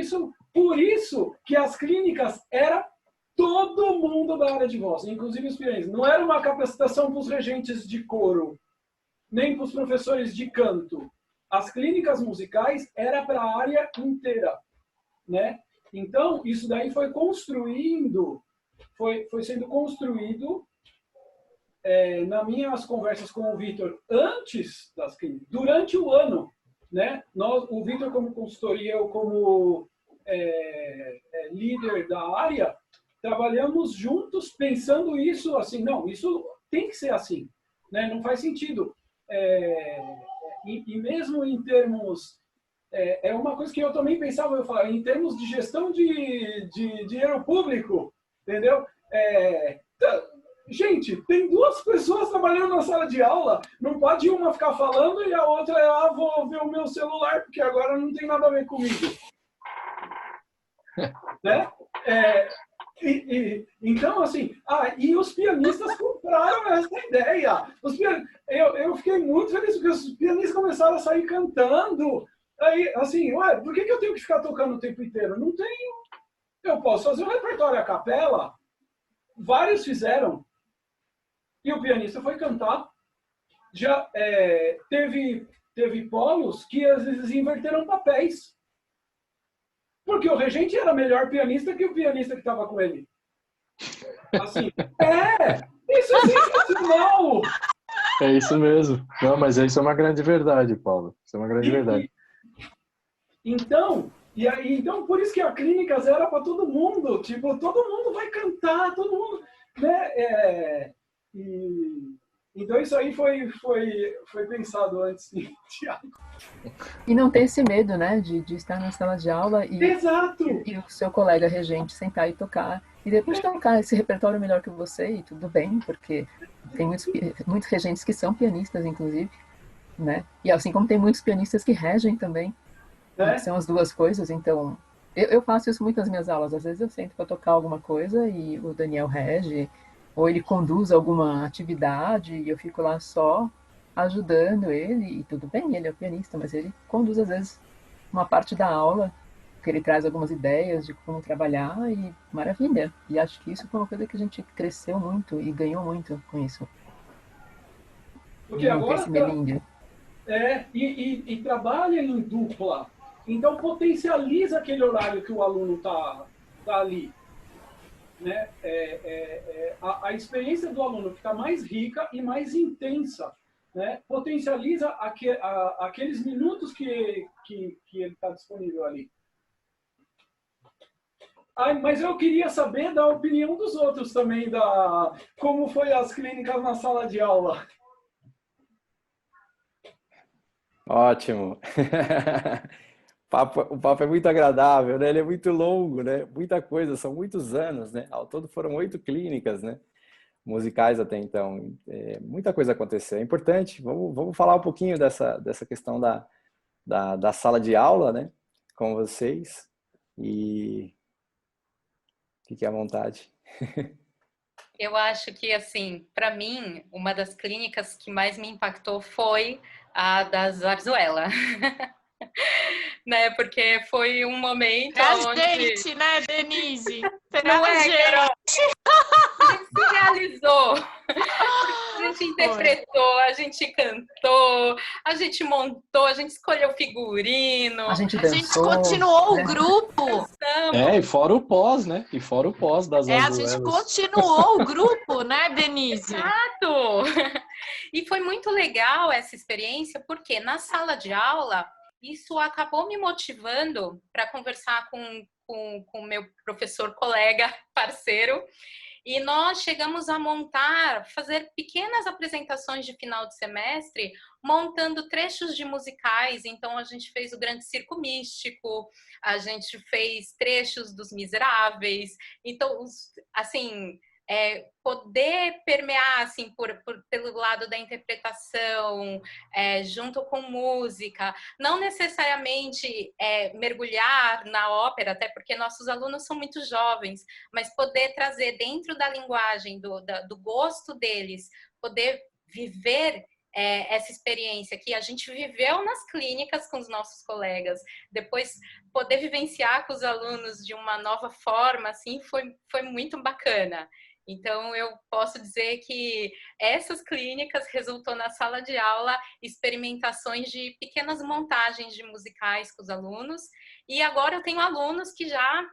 por isso que as clínicas era todo mundo da área de voz, inclusive os pianistas. Não era uma capacitação para os regentes de coro, nem para os professores de canto. As clínicas musicais era para a área inteira, né? Então, isso daí foi sendo construído nas minhas conversas com o Vitor antes das clínicas, durante o ano, né? O Vitor como consultor e eu como líder da área, trabalhamos juntos pensando isso assim, não, isso tem que ser assim, né? Não faz sentido e mesmo em termos... É uma coisa que eu também pensava, eu falava, em termos de gestão de dinheiro público, entendeu? Gente, tem duas pessoas trabalhando na sala de aula, não pode uma ficar falando e a outra, vou ver o meu celular, porque agora não tem nada a ver comigo. Né? Então, assim, e os pianistas compraram essa ideia. Eu fiquei muito feliz, porque os pianistas começaram a sair cantando. Aí, assim, ué, por que eu tenho que ficar tocando o tempo inteiro? Não tenho. Eu posso fazer um repertório a capela. Vários fizeram. E o pianista foi cantar. Já teve polos que às vezes inverteram papéis. Porque o regente era melhor pianista que o pianista que estava com ele. Assim, isso é sensacional! É isso mesmo. Não, mas isso é uma grande verdade, Paulo. Isso é uma grande verdade. Então, por isso que a Clínicas era para todo mundo. Tipo, todo mundo vai cantar, todo mundo, né? Então isso aí foi pensado antes, Thiago. E não ter esse medo, né, de estar na sala de aula Exato. E o seu colega regente sentar e tocar. E depois tocar esse repertório melhor que você, e tudo bem, porque tem muitos regentes que são pianistas, inclusive, né? E assim como tem muitos pianistas que regem também. São as duas coisas, então... Eu faço isso muito nas minhas aulas. Às vezes eu sento para tocar alguma coisa e o Daniel rege, ou ele conduz alguma atividade e eu fico lá só ajudando ele, e tudo bem, ele é o pianista, mas ele conduz às vezes uma parte da aula, que ele traz algumas ideias de como trabalhar, e maravilha. E acho que isso foi uma coisa que a gente cresceu muito e ganhou muito com isso. Porque agora e trabalha em dupla. Então potencializa aquele horário que o aluno tá ali. Né? A experiência do aluno fica mais rica e mais intensa. Né? Potencializa aqueles minutos que ele está disponível ali. Mas eu queria saber da opinião dos outros também, como foi as clínicas na sala de aula. Ótimo. O papo é muito agradável, né? Ele é muito longo, né? Muita coisa, são muitos anos, né? Ao todo foram 8 clínicas, né? Musicais até então. Muita coisa aconteceu. É importante. Vamos falar um pouquinho dessa questão da sala de aula, né? Com vocês. E fique à vontade. Eu acho que, assim, para mim, uma das clínicas que mais me impactou foi a da Zarzuela. Né? Porque foi um momento onde... gente, né, Denise? Não é, Carol? A gente se realizou. A gente interpretou, a gente cantou, a gente montou, a gente escolheu figurino. A gente dançou, a gente continuou o grupo. E fora o pós, né? E fora o pós das a gente continuou o grupo, né, Denise? Exato! E foi muito legal essa experiência, porque na sala de aula, isso acabou me motivando para conversar com o meu professor, colega, parceiro, e nós chegamos a fazer pequenas apresentações de final de semestre, montando trechos de musicais. Então, a gente fez o Grande Circo Místico, a gente fez trechos dos Miseráveis. Então, assim... poder permear assim pelo lado da interpretação, junto com música, não necessariamente mergulhar na ópera, até porque nossos alunos são muito jovens, mas poder trazer dentro da linguagem, do gosto deles, poder viver essa experiência que a gente viveu nas clínicas com os nossos colegas, depois poder vivenciar com os alunos de uma nova forma, assim, foi muito bacana. Então, eu posso dizer que essas clínicas resultou na sala de aula experimentações de pequenas montagens de musicais com os alunos. E agora eu tenho alunos que já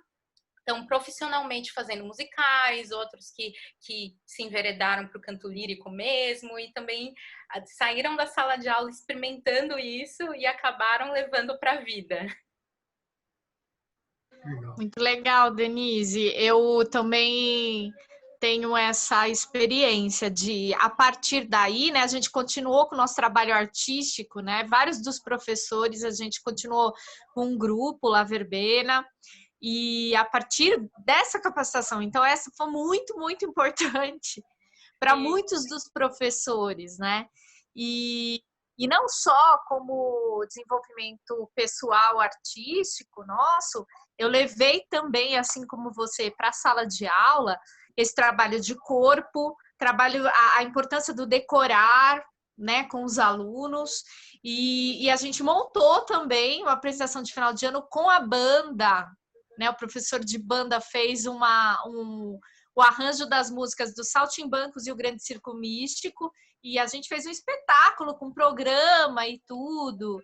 estão profissionalmente fazendo musicais, outros que se enveredaram para o canto lírico mesmo e também saíram da sala de aula experimentando isso e acabaram levando para a vida. Muito legal, Denise. Eu também tenho essa experiência de, a partir daí, né, a gente continuou com o nosso trabalho artístico, né, vários dos professores, a gente continuou com um grupo, La Verbena, e a partir dessa capacitação, então essa foi muito, muito importante para muitos dos professores, né, e não só como desenvolvimento pessoal, artístico nosso, eu levei também, assim como você, para a sala de aula, esse trabalho de corpo, a importância do decorar, né, com os alunos, e a gente montou também uma apresentação de final de ano com a banda, né, o professor de banda fez o arranjo das músicas dos Saltimbancos e o Grande Circo Místico, e a gente fez um espetáculo com programa e tudo,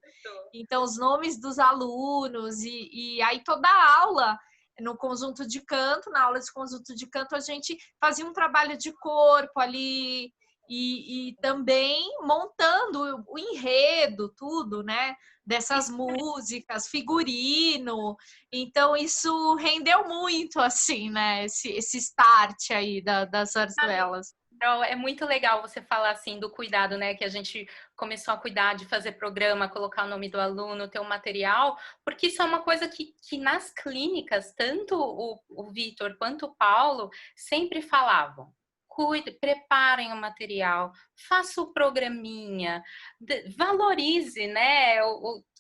então os nomes dos alunos, e aí toda a aula, no conjunto de canto, na aula de conjunto de canto, a gente fazia um trabalho de corpo ali, e também montando o enredo, tudo, né? Dessas músicas, figurino. Então, isso rendeu muito, assim, né? Esse start aí das zarzuelas. Então, é muito legal você falar assim do cuidado, né? Que a gente começou a cuidar de fazer programa, colocar o nome do aluno, ter um material, porque isso é uma coisa que nas clínicas, tanto o Vitor quanto o Paulo sempre falavam. Cuide, preparem o material, faça o programinha, valorize, né?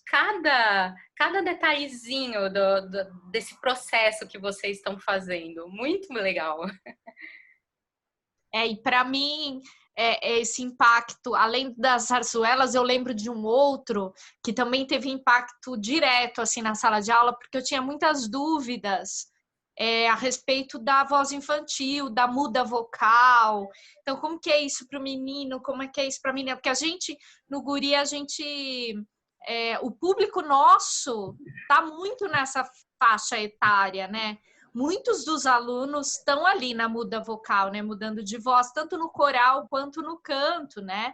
Cada detalhezinho desse processo que vocês estão fazendo. Muito legal. E para mim, esse impacto, além das zarzuelas, eu lembro de um outro que também teve impacto direto assim na sala de aula, porque eu tinha muitas dúvidas a respeito da voz infantil, da muda vocal. Então, como que é isso para o menino? Como é que é isso para a menina? Porque a gente, no Guri, o público nosso está muito nessa faixa etária, né? Muitos dos alunos estão ali na muda vocal, né? Mudando de voz, tanto no coral quanto no canto, né?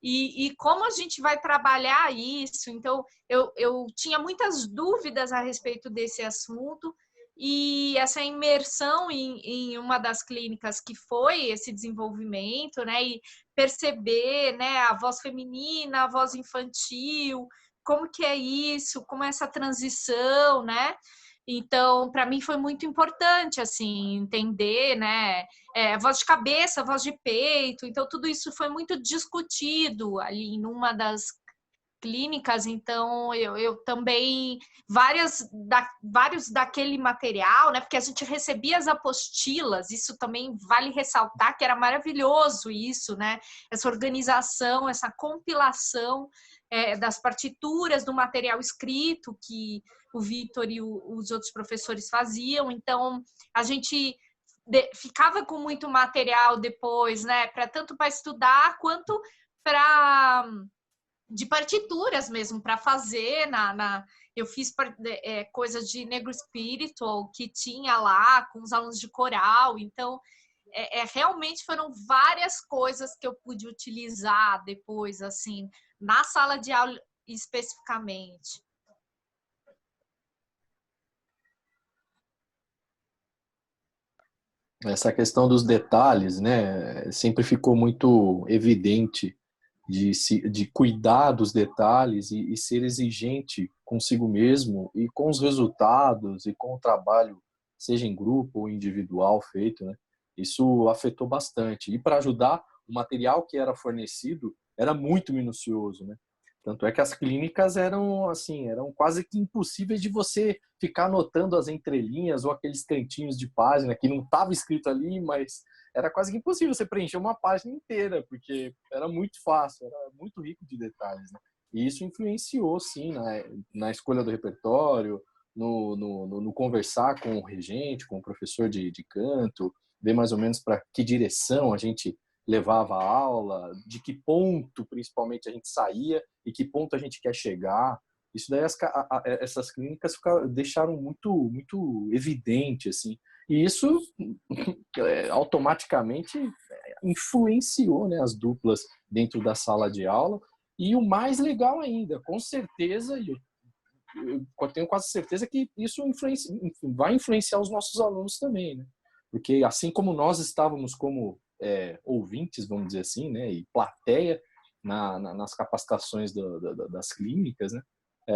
E como a gente vai trabalhar isso? Então, eu tinha muitas dúvidas a respeito desse assunto, e essa imersão em uma das clínicas que foi esse desenvolvimento, né? E perceber, né, a voz feminina, a voz infantil, como que é isso, como é essa transição, né? Então, para mim foi muito importante, assim, entender, né? Voz de cabeça, voz de peito. Então, tudo isso foi muito discutido ali em uma das clínicas. Então, eu também, vários daquele material, né? Porque a gente recebia as apostilas, isso também vale ressaltar que era maravilhoso isso, né? Essa organização, essa compilação das partituras do material escrito que o Vitor e os outros professores faziam. Então, a gente ficava com muito material depois, né? Tanto para estudar quanto de partituras mesmo, para fazer eu fiz coisas de Negro Spiritual que tinha lá com os alunos de coral. Então, realmente foram várias coisas que eu pude utilizar depois, assim, na sala de aula especificamente. Essa questão dos detalhes, né, sempre ficou muito evidente de cuidar dos detalhes e ser exigente consigo mesmo e com os resultados e com o trabalho, seja em grupo ou individual feito, né? Isso afetou bastante. E para ajudar, o material que era fornecido era muito minucioso, né? Tanto é que as clínicas eram assim, eram quase que impossíveis de você ficar anotando as entrelinhas ou aqueles cantinhos de página que não estava escrito ali, mas era quase que impossível você preencher uma página inteira, porque era muito fácil, era muito rico de detalhes, né? E isso influenciou, sim, na escolha do repertório, no conversar com o regente, com o professor de canto, ver mais ou menos para que direção a gente levava a aula, de que ponto, principalmente, a gente saía e que ponto a gente quer chegar. Isso daí, essas clínicas deixaram muito, muito evidente, assim. E isso automaticamente influenciou, né, as duplas dentro da sala de aula. E o mais legal ainda, com certeza, eu tenho quase certeza que isso vai influenciar os nossos alunos também, né? Porque assim como nós estávamos como ouvintes, vamos dizer assim, né, e plateia nas capacitações das clínicas, né,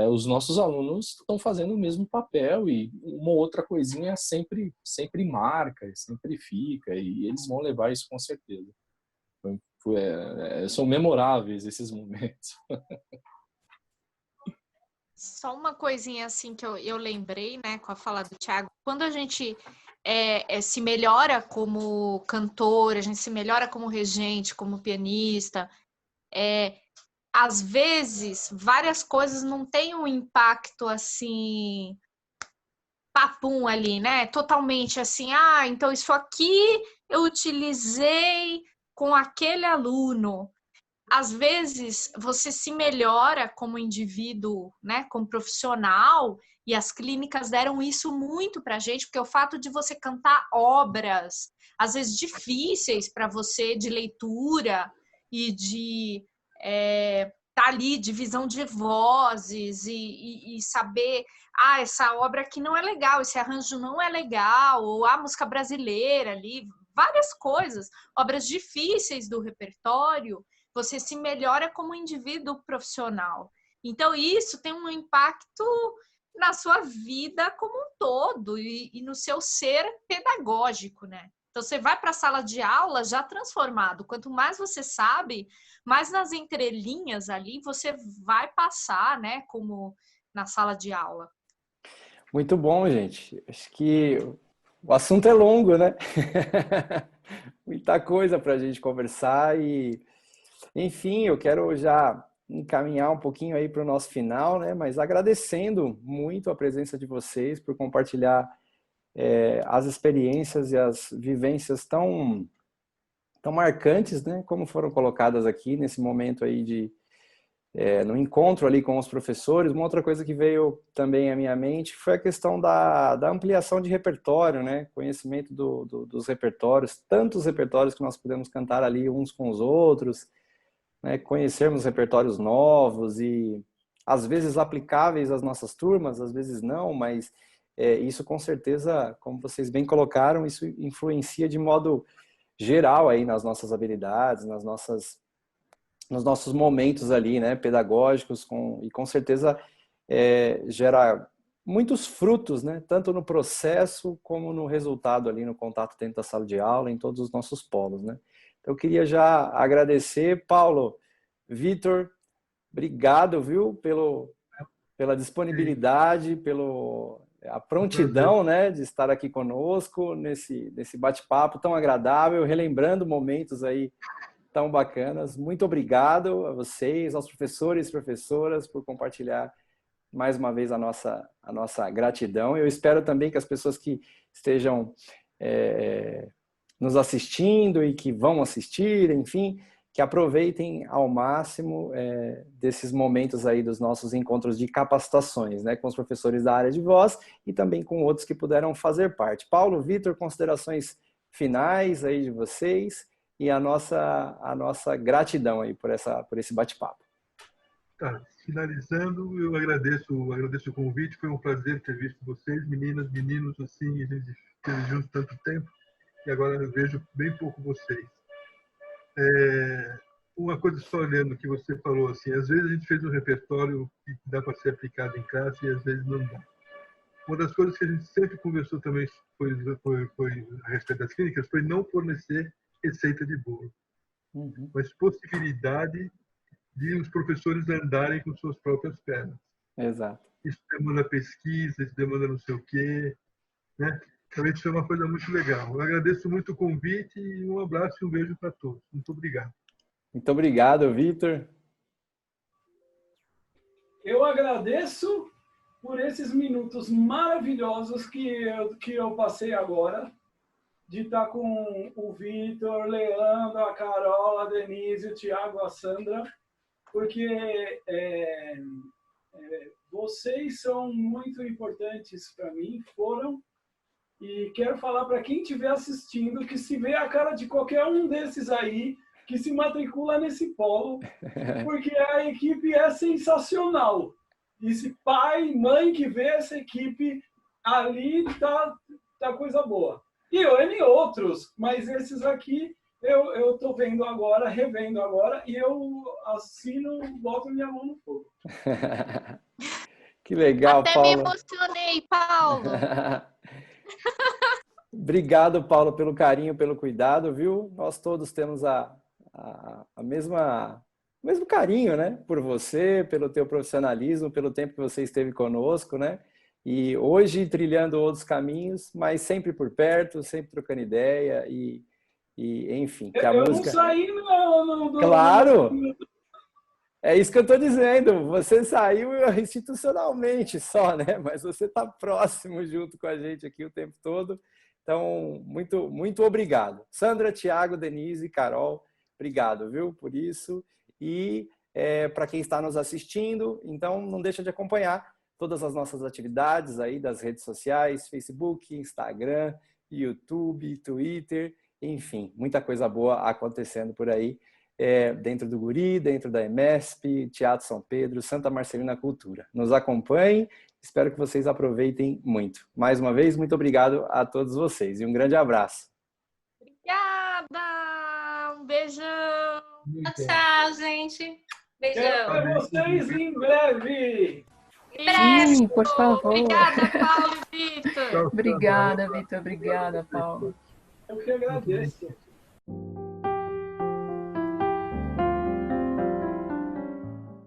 os nossos alunos estão fazendo o mesmo papel e uma outra coisinha sempre marca, sempre fica, e eles vão levar isso com certeza. Então, são memoráveis esses momentos. Só uma coisinha assim que eu lembrei, né, com a fala do Thiago. Quando a gente se melhora como cantor, a gente se melhora como regente, como pianista, às vezes várias coisas não têm um impacto assim, papum ali, né? Totalmente assim, então isso aqui eu utilizei com aquele aluno. Às vezes você se melhora como indivíduo, né, como profissional, e as clínicas deram isso muito para a gente, porque o fato de você cantar obras, às vezes difíceis para você, de leitura e de tá ali, divisão de vozes e saber, essa obra aqui não é legal, esse arranjo não é legal, ou a música brasileira ali, várias coisas, obras difíceis do repertório, você se melhora como indivíduo profissional. Então, isso tem um impacto na sua vida como um todo e no seu ser pedagógico, né? Então, você vai para a sala de aula já transformado. Quanto mais você sabe, mais nas entrelinhas ali você vai passar, né? Como na sala de aula. Muito bom, gente. Acho que o assunto é longo, né? Muita coisa para a gente conversar e... Enfim, eu quero já encaminhar um pouquinho aí para o nosso final, né? Mas agradecendo muito a presença de vocês por compartilhar as experiências e as vivências tão marcantes, né? Como foram colocadas aqui nesse momento aí no encontro ali com os professores. Uma outra coisa que veio também à minha mente foi a questão da ampliação de repertório, né? Conhecimento dos repertórios, tantos repertórios que nós podemos cantar ali uns com os outros, né, conhecermos repertórios novos e às vezes aplicáveis às nossas turmas, às vezes não, mas isso com certeza, como vocês bem colocaram, isso influencia de modo geral aí nas nossas habilidades, nos nossos momentos ali, né, pedagógicos, e com certeza gera muitos frutos, né, tanto no processo como no resultado ali, no contato dentro da sala de aula, em todos os nossos polos, né. Então, eu queria já agradecer, Paulo, Vitor, obrigado, viu, pela disponibilidade, pela prontidão, né, de estar aqui conosco nesse bate-papo tão agradável, relembrando momentos aí tão bacanas. Muito obrigado a vocês, aos professores e professoras, por compartilhar mais uma vez a nossa gratidão. Eu espero também que as pessoas que estejam nos assistindo e que vão assistir, enfim, que aproveitem ao máximo desses momentos aí dos nossos encontros de capacitações, né, com os professores da área de voz e também com outros que puderam fazer parte. Paulo, Vitor, considerações finais aí de vocês e a nossa gratidão aí por esse bate-papo. Tá, finalizando, eu agradeço o convite, foi um prazer ter visto vocês, meninas, meninos, assim, a gente esteve juntos tanto tempo, e agora eu vejo bem pouco vocês. Uma coisa só olhando que você falou, assim, às vezes a gente fez um repertório que dá para ser aplicado em classe e às vezes não dá. Uma das coisas que a gente sempre conversou também foi a respeito das clínicas, foi não fornecer receita de bolo, mas possibilidade de os professores andarem com suas próprias pernas. Exato. Isso demanda pesquisa, isso demanda não sei o quê, né? Então, isso é uma coisa muito legal. Eu agradeço muito o convite e um abraço e um beijo para todos. Muito obrigado. Muito obrigado, Vitor. Eu agradeço por esses minutos maravilhosos que eu passei agora, de estar com o Vitor, Leandro, a Carol, a Denise, o Thiago, a Sandra, porque vocês são muito importantes para mim, foram. E quero falar para quem estiver assistindo que se vê a cara de qualquer um desses aí, que se matricula nesse polo, porque a equipe é sensacional. E se pai, mãe que vê essa equipe, ali tá coisa boa. E N outros, mas esses aqui eu tô vendo agora, revendo agora, e eu assino, boto minha mão no fogo. Que legal, Até Paulo. me emocionei, Paulo. Obrigado, Paulo, pelo carinho, pelo cuidado, viu? Nós todos temos o mesmo carinho, né? Por você, pelo teu profissionalismo, pelo tempo que você esteve conosco, né? E hoje trilhando outros caminhos, mas sempre por perto, sempre trocando ideia e enfim, que a Eu música... não saí no Claro! É isso que eu estou dizendo. Você saiu institucionalmente só, né? Mas você está próximo junto com a gente aqui o tempo todo. Então, muito, muito obrigado. Sandra, Thiago, Denise, Carol, obrigado, viu, por isso. E para quem está nos assistindo, então não deixa de acompanhar todas as nossas atividades aí das redes sociais, Facebook, Instagram, YouTube, Twitter, enfim, muita coisa boa acontecendo por aí, dentro do Guri, dentro da EMESP, Teatro São Pedro, Santa Marcelina Cultura. Nos acompanhem. Espero que vocês aproveitem muito. Mais uma vez, muito obrigado a todos vocês e um grande abraço. Obrigada! Um beijão! Tchau, gente! Beijão! Quero ver vocês em breve! Sim, por favor. Obrigada, Paulo e Vitor! Obrigada, Vitor. Obrigada, Paulo. Eu que agradeço.